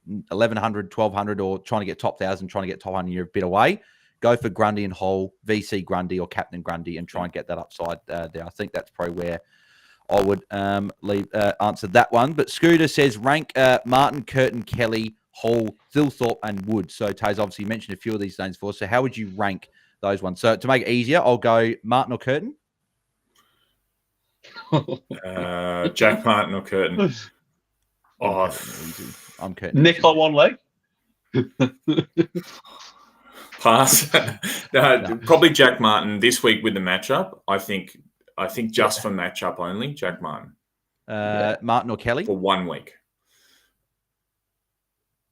1,100, 1,200, or trying to get top 1,000, trying to get top 100, you're a bit away, go for Grundy and Hull, VC Grundy or Captain Grundy, and try and get that upside there. I think that's probably where I would answer that one. But Scooter says rank Martin, Curtin, Kelly, Hall, Thilthorpe, and Wood. So Taze, obviously you mentioned a few of these names for us. So how would you rank those ones? So to make it easier, I'll go Martin or Curtin. Jack Martin or Curtin. I'm Curtin. Nick on one leg. Pass. No. Probably Jack Martin this week with the matchup. I think just for matchup only, Jack Martin. Martin or Kelly? For 1 week.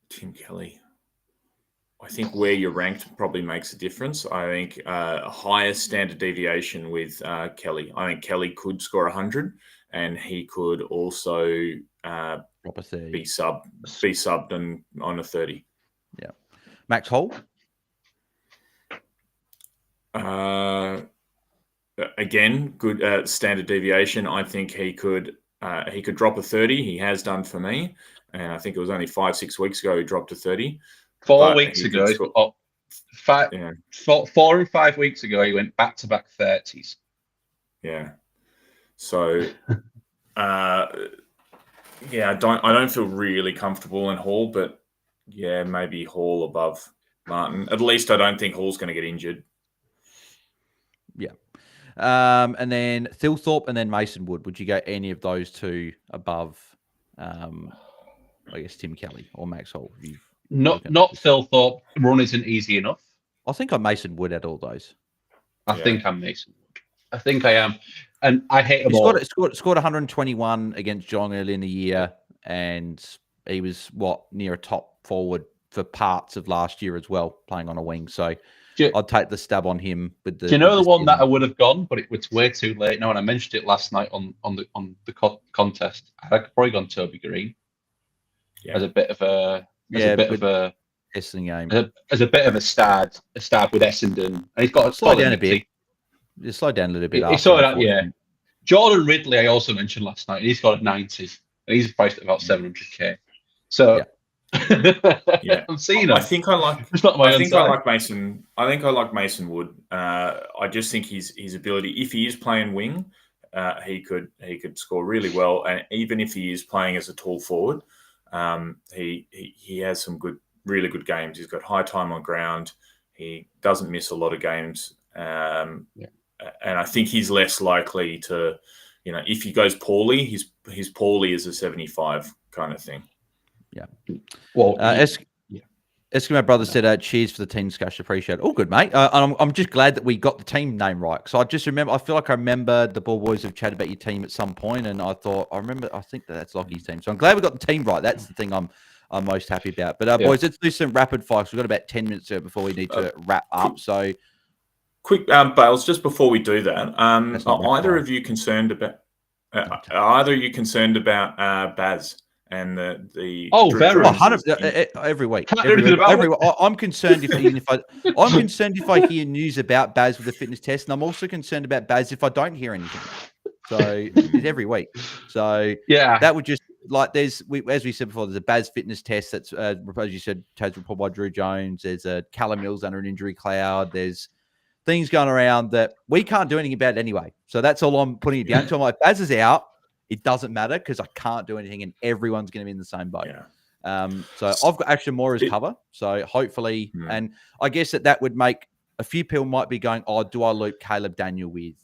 Tim Kelly. I think where you're ranked probably makes a difference. I think a higher standard deviation with Kelly. I think Kelly could score 100, and he could also drop a 30. Be subbed on a 30. Yeah. Max Hall? Again, good standard deviation. I think he could drop a 30. He has done for me, and I think it was only 5-6 weeks ago he dropped a 30. 4 weeks ago, 4 and 5 weeks ago, he went back-to-back 30s. Yeah. So, I don't feel really comfortable in Hall, but yeah, maybe Hall above Martin. At least I don't think Hall's going to get injured. Yeah. And then Thilthorpe and then Mason Wood. Would you go any of those two above, I guess, Tim Kelly or Max Hall? Not Thilthorpe. Run isn't easy enough. I think I'm Mason Wood at all those. I think I'm Mason Wood. I think I am. And I hate them all. Scored 121 against Geelong early in the year, and he was, near a top forward for parts of last year as well, playing on a wing. So I'd take the stab on him. With the, do you know the one that I would have gone, but it was way too late? No, and I mentioned it last night on the contest. I'd probably gone Toby Green as a bit of a Essendon game. As a bit of a stab with Essendon, and he's got to slow down a bit. Just slow down a little bit. He saw that, yeah. Jordan Ridley, I also mentioned last night. He's got a 90, and he's priced at about 700k. So, I'm seeing him. I think I like. It's not my I own think side. I like Mason. I think I like Mason Wood. I just think his ability, if he is playing wing, he could score really well, and even if he is playing as a tall forward, he has some really good games. He's got high time on ground. He doesn't miss a lot of games. And I think he's less likely to, if he goes poorly, he's poorly as a 75 kind of thing. Yeah. Well, Eskimo Brothers said, cheers for the team discussion. Appreciate it. All good, mate. I'm just glad that we got the team name right. Because I feel like I remember the Ball Boys have chatted about your team at some point, and I think that's Lockie's team. So I'm glad we got the team right. That's the thing I'm most happy about. But boys, let's do some rapid fire. We've got about 10 minutes before we need to wrap up. So quick, Bales, just before we do that, are either of you concerned about Baz and the very 100 every week. I'm concerned if I hear news about Baz with the fitness test, and I'm also concerned about Baz if I don't hear anything. So it's every week. So that would just as we said before, there's a Baz fitness test that's as you said, Taser reported by Drew Jones. There's a Callum Mills under an injury cloud. There's things going around that we can't do anything about anyway. So that's all I'm putting it down to. I'm like, Baz is out. It doesn't matter because I can't do anything, and everyone's going to be in the same boat. Yeah. So I've got Ashton Moore as cover. So hopefully, and I guess that would make a few people might be going, oh, do I loop Caleb Daniel with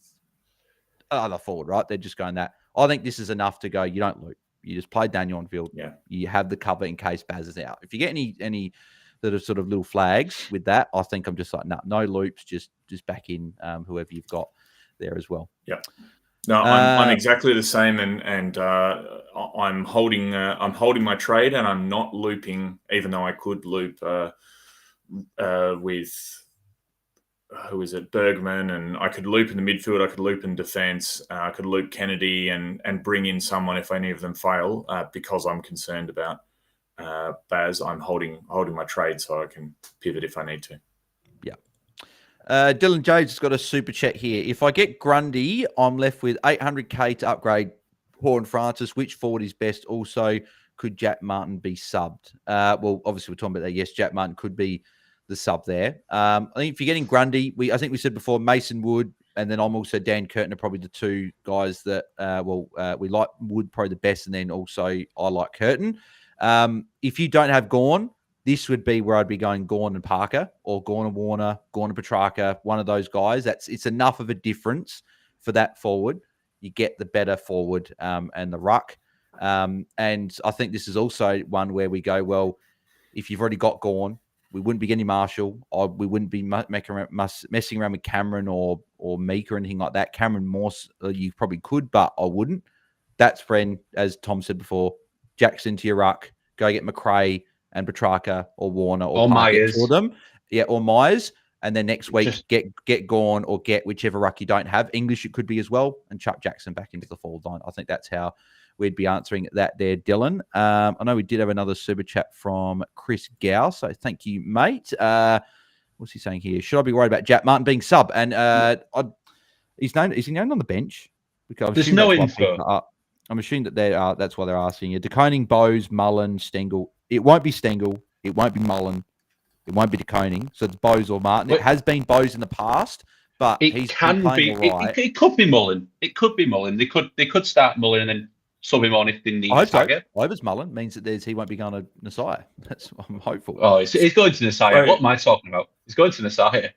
other forward, right? They're just going that. I think this is enough to go, you don't loop. You just play Daniel on field. Yeah. You have the cover in case Baz is out. If you get any that are sort of little flags with that, I think I'm just like, no loops, just back in whoever you've got there as well. Yeah. No, I'm exactly the same, and I'm holding my trade, and I'm not looping, even though I could loop with who is it, Bergman, and I could loop in the midfield, I could loop in defence, I could loop Kennedy, and bring in someone if any of them fail, because I'm concerned about Baz. I'm holding my trade so I can pivot if I need to. Yeah. Dylan Jones has got a super chat here. If I get Grundy, I'm left with 800k to upgrade Horn Francis. Which forward is best? Also, could Jack Martin be subbed? Well, obviously we're talking about that. Yes, Jack Martin could be the sub there. I think if you're getting Grundy, I think we said before Mason Wood, and then I'm also Dan Curtin are probably the two guys that we like Wood probably the best, and then also I like Curtin. If you don't have Gawn, this would be where I'd be going Gawn and Parker, or Gawn and Warner, Gawn and Petrarca, one of those guys. It's enough of a difference for that forward. You get the better forward and the ruck. And I think this is also one where we go, well, if you've already got Gawn, we wouldn't be getting Marshall, or we wouldn't be messing around with Cameron or Meek or anything like that. Cameron Morse, you probably could, but I wouldn't. That's when, as Tom said before, Jackson to your ruck, go get McRae and Petrarca or Warner or Myers for them. Yeah, or Myers. And then next week, get Gawn or get whichever ruck you don't have. English it could be as well, and chuck Jackson back into the forward line. I think that's how we'd be answering that there, Dylan. I know we did have another super chat from Chris Gow, so thank you, mate. What's he saying here? Should I be worried about Jack Martin being sub? And is he named on the bench? Because there's no info. I'm assuming that that's why they're asking you. DeConing, Bowes, Mullen, Stengel. It won't be Stengel. It won't be Mullen. It won't be DeConing. So it's Bowes or Martin. It has been Bowes in the past, but it can be. It could be Mullen. It could be Mullen. They could start Mullen and then sub him on if they need to tag it. I hope it's Mullen. Means that he won't be going to Nasai. I'm hopeful. Oh, he's going to Nasai. Right. What am I talking about? He's going to Nasai.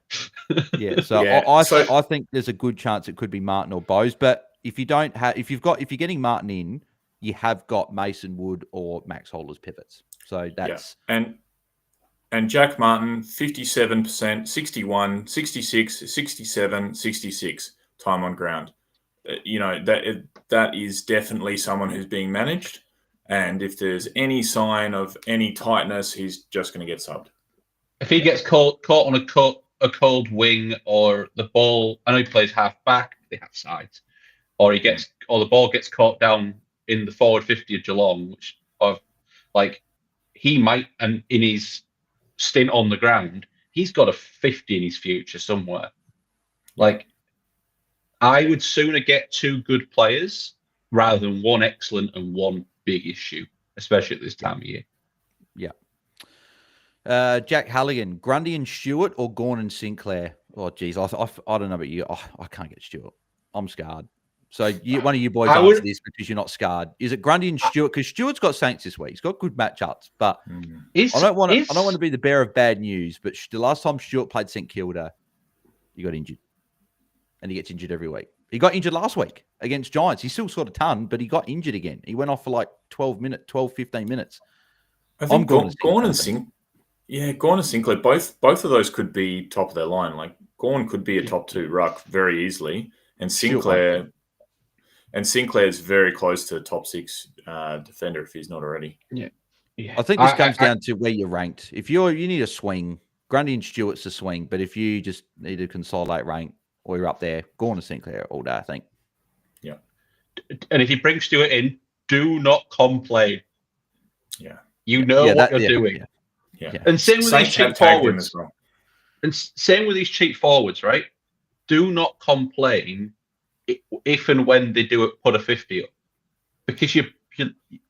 Yeah. So I think there's a good chance it could be Martin or Bowes. But if you're getting Martin in, you have got Mason Wood or Max Holder's pivots. So that's and Jack Martin 57%, 61, 66, 67, 66 time on ground. That is definitely someone who's being managed, and if there's any sign of any tightness, he's just going to get subbed. If he gets caught on a cold wing, or the ball, I know he plays half back, they have sides, or the ball gets caught down in the forward 50 of Geelong, which he might, and in his stint on the ground, he's got a 50 in his future somewhere. I would sooner get two good players rather than one excellent and one big issue, especially at this time of year. Yeah. Jack Halligan, Grundy and Stewart or Gawn and Sinclair? Oh, geez. I don't know about you. I can't get Stewart. I'm scarred. So one of you boys answer this because you're not scarred. Is it Grundy and Stewart? Because Stewart's got Saints this week. He's got good matchups, but I don't want to be the bearer of bad news. But the last time Stewart played St Kilda, he got injured, and he gets injured every week. He got injured last week against Giants. He still scored a ton, but he got injured again. He went off for like 15 minutes. I think Gawn and Sinclair, both of those could be top of their line. Like Gawn could be a top two ruck very easily, and Sinclair is very close to top six defender if he's not already. Yeah. I think this comes down to where you're ranked. If you need a swing, Grundy and Stewart's a swing, but if you just need to consolidate rank, or you're up there, Gawn and Sinclair all day, I think. Yeah. And if you bring Stewart in, do not complain. Yeah. You know what you're doing. Yeah. And same with these cheap forwards. Well. And same with these cheap forwards, right? Do not complain if and when they do it, put a 50 up. Because you're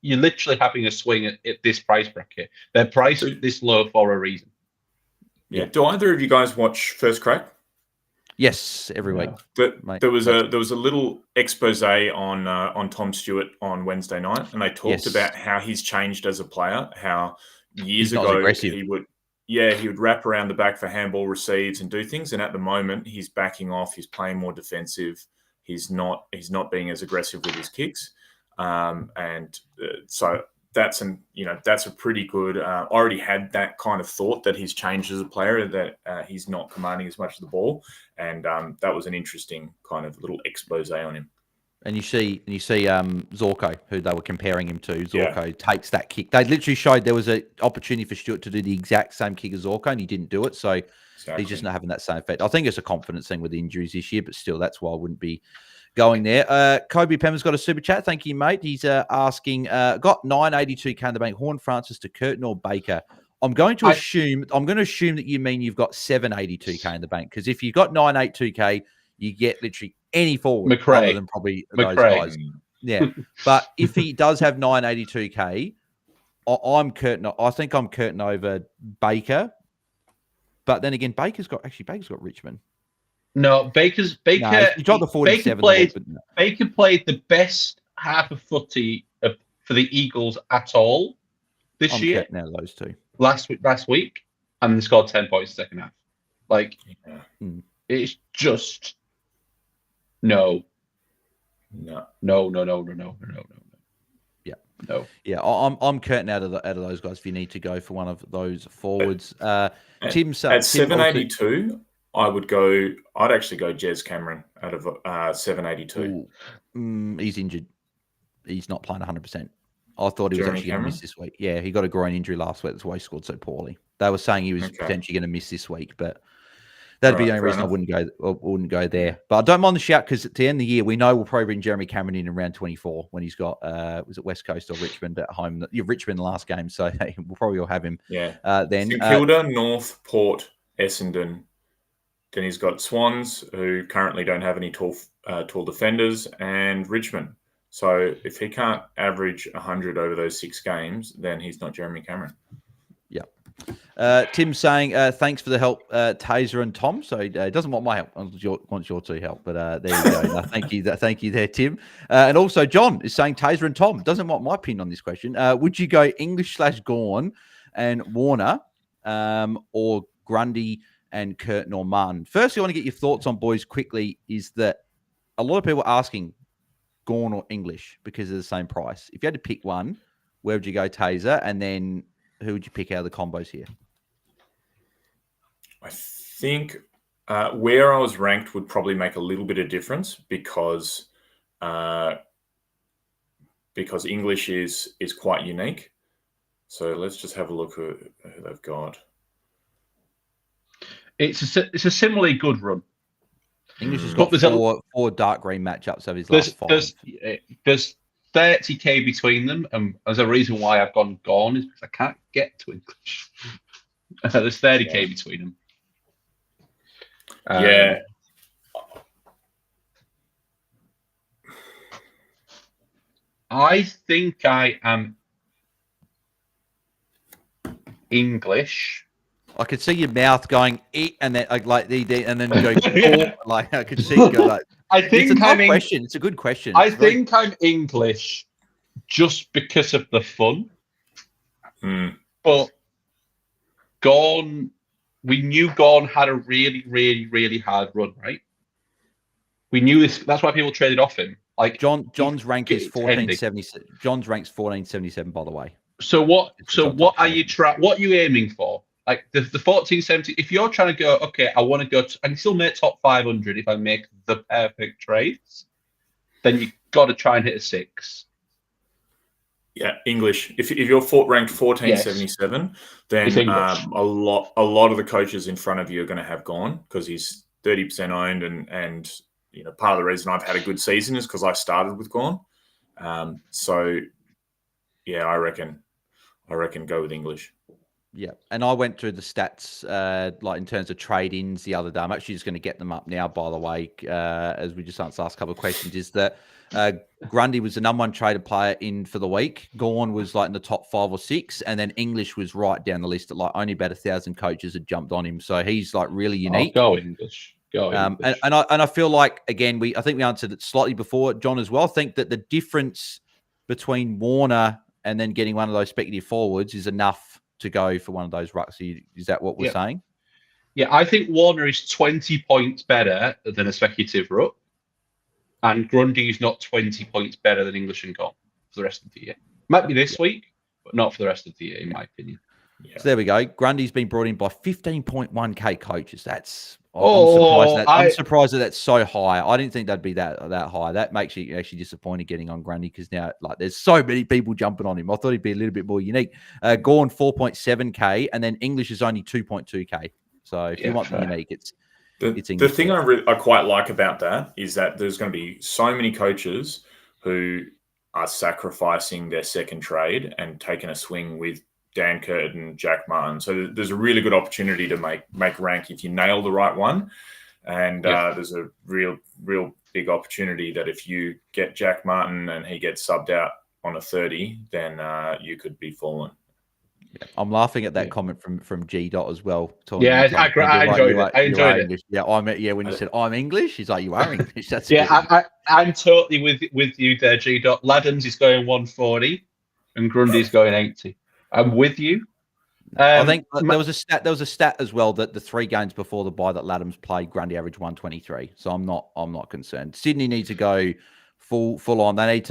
literally having a swing at this price bracket. They're priced this low for a reason. Yeah. Do either of you guys watch First Crack? Yes, every week. But Mate, there was a little expose on Tom Stewart on Wednesday night, and they talked about how he's changed as a player. How years He's not as ago aggressive. he would wrap around the back for handball receives and do things, and at the moment he's backing off. He's playing more defensive. He's not being as aggressive with his kicks, so that's a pretty good. I already had that kind of thought that he's changed as a player, that he's not commanding as much of the ball, and that was an interesting kind of little expose on him. And you see Zorko, who they were comparing him to. Zorko takes that kick. They literally showed there was an opportunity for Stewart to do the exact same kick as Zorko, and he didn't do it. So he's just not having that same effect. I think it's a confidence thing with the injuries this year, but still, that's why I wouldn't be going there. Kobe Pemmer's got a super chat. Thank you, mate. He's asking, got 982k in the bank. Horn Francis to Curtin or Baker. I'm going to assume that you mean you've got 782k in the bank, because if you've got 982k, you get literally any forward other than probably those guys. Yeah, but if he does have 982k, I think I'm Curtin over Baker. But then again, Baker's got Richmond. No, Baker. He got the 47. Baker played the best half of footy for the Eagles at all this year. Now those two last week, and they scored 10 points in the second half. It's just no. Yeah, I'm Curtin out of those guys. If you need to go for one of those forwards, Tim at 782. I'd actually go Jez Cameron out of 782. He's injured. He's not playing 100%. I thought he was actually going to miss this week. Yeah, he got a groin injury last week. That's why he scored so poorly. They were saying he was potentially going to miss this week, but that'd be the only reason I wouldn't go there. But I don't mind the shout, because at the end of the year, we know we'll probably bring Jeremy Cameron in round 24 when he's got, was it West Coast or Richmond at home? Richmond the last game, so we'll probably all have him. Yeah. Then St Kilda, North, Port, Essendon. Then he's got Swans, who currently don't have any tall defenders, and Richmond. So if he can't average 100 over those 6 games, then he's not Jeremy Cameron. Yeah. Tim's saying, thanks for the help, Taser and Tom. So he doesn't want my help, wants your two help. But there you go. No, thank you there, Tim. And also John is saying Taser and Tom doesn't want my opinion on this question. Would you go English/Gawn and Warner, or Grundy and Curtin or Martin? Firstly, I want to get your thoughts on, boys, quickly, is that a lot of people are asking Gawn or English because of the same price. If you had to pick one, where would you go, Taser? And then who would you pick out of the combos here? I think where I was ranked would probably make a little bit of difference, because English is quite unique. So let's just have a look at who they've got. It's a similarly good run. English has got four dark green matchups of his last 5. There's 30k between them, and there's a reason why I've gone is because I can't get to English. There's 30k between them. Yeah. I think I am English. I could see your mouth going eat, and then and then go like I could see you go like. I think it's a tough question. It's a good question. I think I'm English just because of the fun. But Gawn, we knew Gawn had a really, really, really hard run, right? We knew this. That's why people traded off him. Like John's rank is 1477. John's rank's 1477, by the way. So what are you what are you aiming for? Like the 1470, if you're trying to go, okay, I want to go, I can still make top 500 if I make the perfect trades, then you got to try and hit a 6. Yeah, English. If you're ranked 1477, then a lot of the coaches in front of you are going to have Gawn, because he's 30% owned, and part of the reason I've had a good season is because I started with Gawn. So yeah, I reckon go with English. Yeah, and I went through the stats, like in terms of trade-ins the other day. I'm actually just going to get them up now, by the way, as we just answered the last couple of questions, is that Grundy was the number 1 traded player in for the week. Gawn was like in the top 5 or 6, and then English was right down the list at like only about 1,000 coaches had jumped on him. So he's like really unique. I'll go English. Go English. And I feel like, again, I think we answered it slightly before, John, as well. I think that the difference between Warner and then getting one of those speculative forwards is enough to go for one of those rucks. Is that what we're saying? Yeah, I think Warner is 20 points better than a speculative ruck, and Grundy's not 20 points better than English and Gone for the rest of the year. Might be this week, but not for the rest of the year, in my opinion. Yeah. So there we go. Grundy's been brought in by 15.1k coaches. I'm surprised that that's so high. I didn't think that'd be that high. That makes you actually disappointed getting on Grundy, because now there's so many people jumping on him. I thought he'd be a little bit more unique. Gorn 4.7k, and then English is only 2.2k. So if you want the unique, it's English. The thing I quite like about that is that there's going to be so many coaches who are sacrificing their second trade and taking a swing with Dan Curtin, Jack Martin. So there's a really good opportunity to make rank if you nail the right one. And there's a real big opportunity that if you get Jack Martin and he gets subbed out on a 30, then you could be falling. Yeah. I'm laughing at that comment from G. Dot as well. Yeah, I enjoyed it. I enjoyed it. Yeah, when you said I'm English, he's like, you are English. That's I'm totally with you there, G. Dot. Laddams is going 140, and Grundy's going 80. I'm with you. I think there was a stat as well that the 3 games before the bye that Laddams played, Grundy averaged 123. So I'm not concerned. Sydney needs to go full on. They need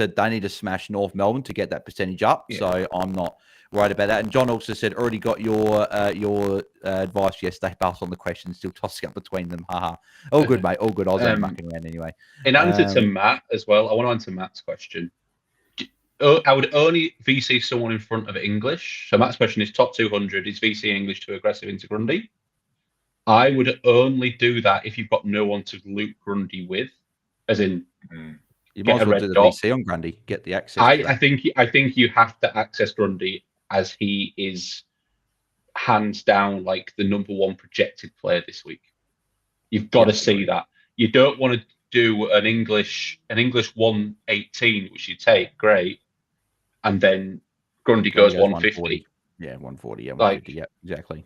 to smash North Melbourne to get that percentage up. Yeah. So I'm not worried about that. And John also said, already got your advice yesterday, passed on the questions, still tossing up between them. Haha. All good, mate. All good. I was only mucking around anyway. In answer to Matt as well, I want to answer Matt's question. I would only VC someone in front of English. So Matt's question is top 200. Is VC English too aggressive into Grundy? I would only do that if you've got no one to loop Grundy with, as in you might as well do the VC on Grundy, get the access. I think you have to access Grundy, as he is hands down like the number 1 projected player this week. You've got to see that. You don't want to do an English 118, which you take, great, and then Grundy goes 150. Yeah, 140. Yeah, 150. Yeah, exactly.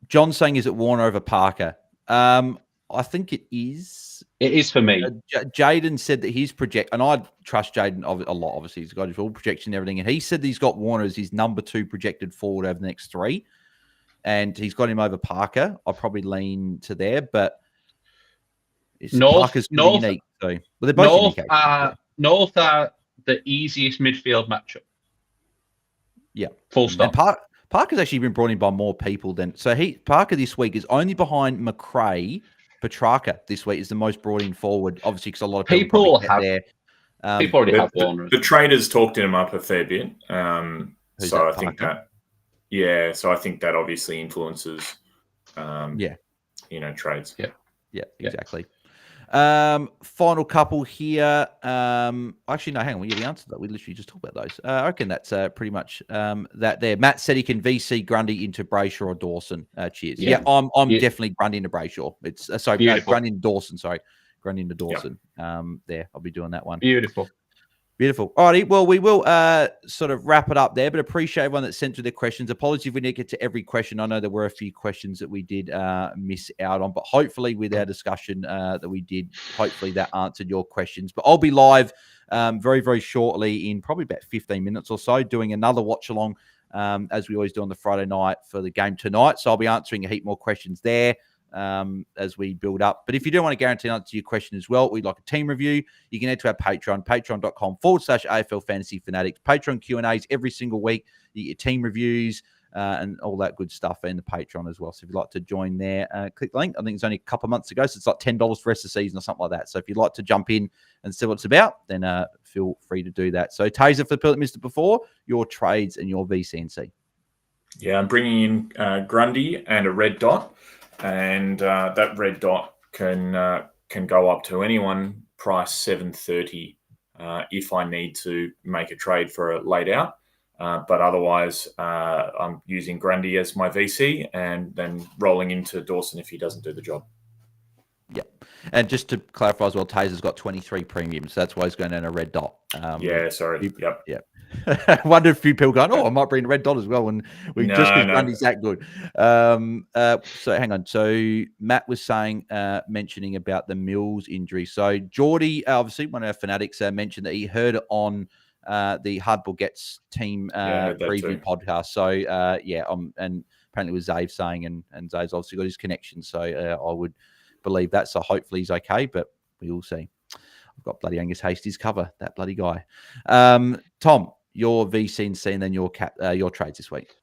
John's saying, is it Warner over Parker? I think it is. It is for me. Jaiden said that his project, and I trust Jaiden a lot. Obviously, he's got his all projection and everything, and he said that he's got Warner as his number 2 projected forward over the next 3, and he's got him over Parker. I'll probably lean to there, but Parker's unique. So, well, they're both unique. North are the easiest midfield matchup. Yeah, full stop. And Parker's actually been brought in by more people than Parker this week is only behind McRae. Petrarca this week is the most brought in forward, obviously, because a lot of people have there. People already have Warner. The traders talked him up a fair bit. So I think that, so I think that obviously influences, trades. Yeah, exactly. Final couple here. Actually, no, hang on. We already answered that. We literally just talked about those. I reckon that's pretty much that there. Matt said he can VC Grundy into Brayshaw or Dawson. Cheers. Yeah, I'm definitely Grundy into Brayshaw. It's Grundy into Dawson. Sorry, Grundy into Dawson. There, I'll be doing that one. Beautiful. Alrighty, well, we will sort of wrap it up there, but appreciate everyone that sent through their questions. Apologies if we didn't get to every question. I know there were a few questions that we did miss out on, but hopefully with our discussion that we did, hopefully that answered your questions. But I'll be live very, very shortly in probably about 15 minutes or so, doing another watch along as we always do on the Friday night for the game tonight. So I'll be answering a heap more questions there as we build up. But if you do want to guarantee an answer to your question as well, we'd like a team review, you can head to our Patreon, patreon.com/AFL Fantasy Fanatics. Patreon Q&As every single week. You get team reviews and all that good stuff in the Patreon as well. So if you'd like to join there, click the link. I think it's only a couple of months ago, so it's like $10 for the rest of the season or something like that. So if you'd like to jump in and see what it's about, then feel free to do that. So Taezer, for the people that missed it before, your trades and your VCNC. Yeah, I'm bringing in Grundy and a red dot. And that red dot can go up to anyone price 730 if I need to make a trade for a laid out. But otherwise, I'm using Grundy as my VC and then rolling into Dawson if he doesn't do the job. Yep. And just to clarify as well, Taser's got 23 premiums. So that's why he's going down a red dot. Yeah, sorry. Yep. I wonder if a few people going, I might bring a red dot as well. And we just because Grundy's that good. So hang on. So Matt was saying, mentioning about the Mills injury. So Jordy, obviously one of our fanatics, mentioned that he heard it on the Hardball Gets team preview podcast. So and apparently it was Zave saying, and Zave's obviously got his connection. So I would believe that. So hopefully he's okay, but we will see. I've got bloody Angus Hastie's cover, that bloody guy. Tom, your VC and then your trades this week.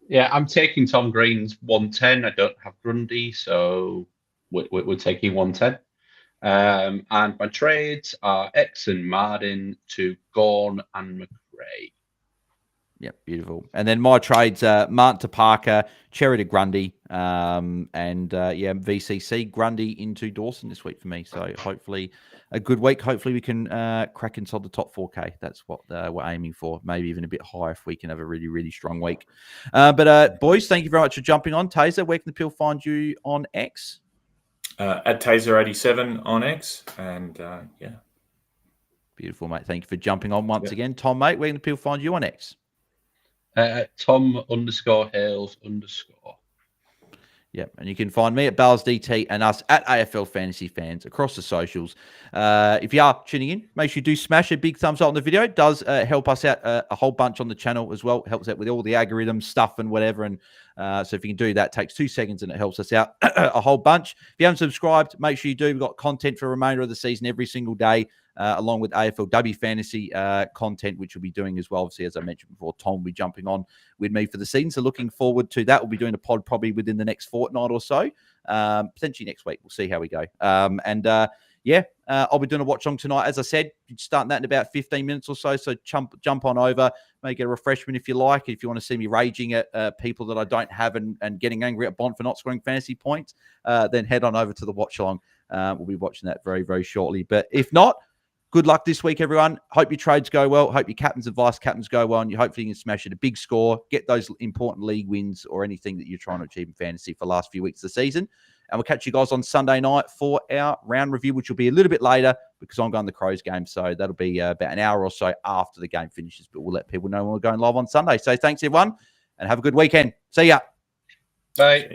Yeah, I'm taking Tom Green's 110. I don't have Grundy, so we're taking 110. And my trades are X and Martin to Gorn and McRae. Yep, beautiful. And then my trades are Martin to Parker, Cherry to Grundy, and VCC Grundy into Dawson this week for me. So hopefully a good week. Hopefully we can crack inside the top 4K. That's what we're aiming for. Maybe even a bit higher if we can have a really, really strong week. But boys, thank you very much for jumping on. Taser, where can the people find you on X? At Taser87 on X. And Beautiful, mate. Thank you for jumping on once again. Tom, mate, where can the people find you on X? Tom_Hales_. Yep, and you can find me at BAILSDT and us at AFL Fantasy Fans across the socials. If you are tuning in, make sure you do smash a big thumbs up on the video. It does help us out a whole bunch on the channel as well. It helps out with all the algorithm stuff and whatever. And so if you can do that, it takes 2 seconds and it helps us out a whole bunch. If you haven't subscribed, make sure you do. We've got content for the remainder of the season every single day, along with AFLW fantasy content, which we'll be doing as well. Obviously, as I mentioned before, Tom will be jumping on with me for the season. So looking forward to that. We'll be doing a pod probably within the next fortnight or so, potentially next week. We'll see how we go. I'll be doing a watch along tonight. As I said, starting that in about 15 minutes or so. So jump on over, make it a refreshment if you like. If you want to see me raging at people that I don't have and getting angry at Bond for not scoring fantasy points, then head on over to the watch along. We'll be watching that very, very shortly. But if not, good luck this week, everyone. Hope your trades go well. Hope your captains and vice captains go well. And you hopefully can smash it a big score, get those important league wins or anything that you're trying to achieve in fantasy for the last few weeks of the season. And we'll catch you guys on Sunday night for our round review, which will be a little bit later because I'm going to the Crows game. So that'll be about an hour or so after the game finishes. But we'll let people know when we're going live on Sunday. So thanks, everyone, and have a good weekend. See ya. Bye.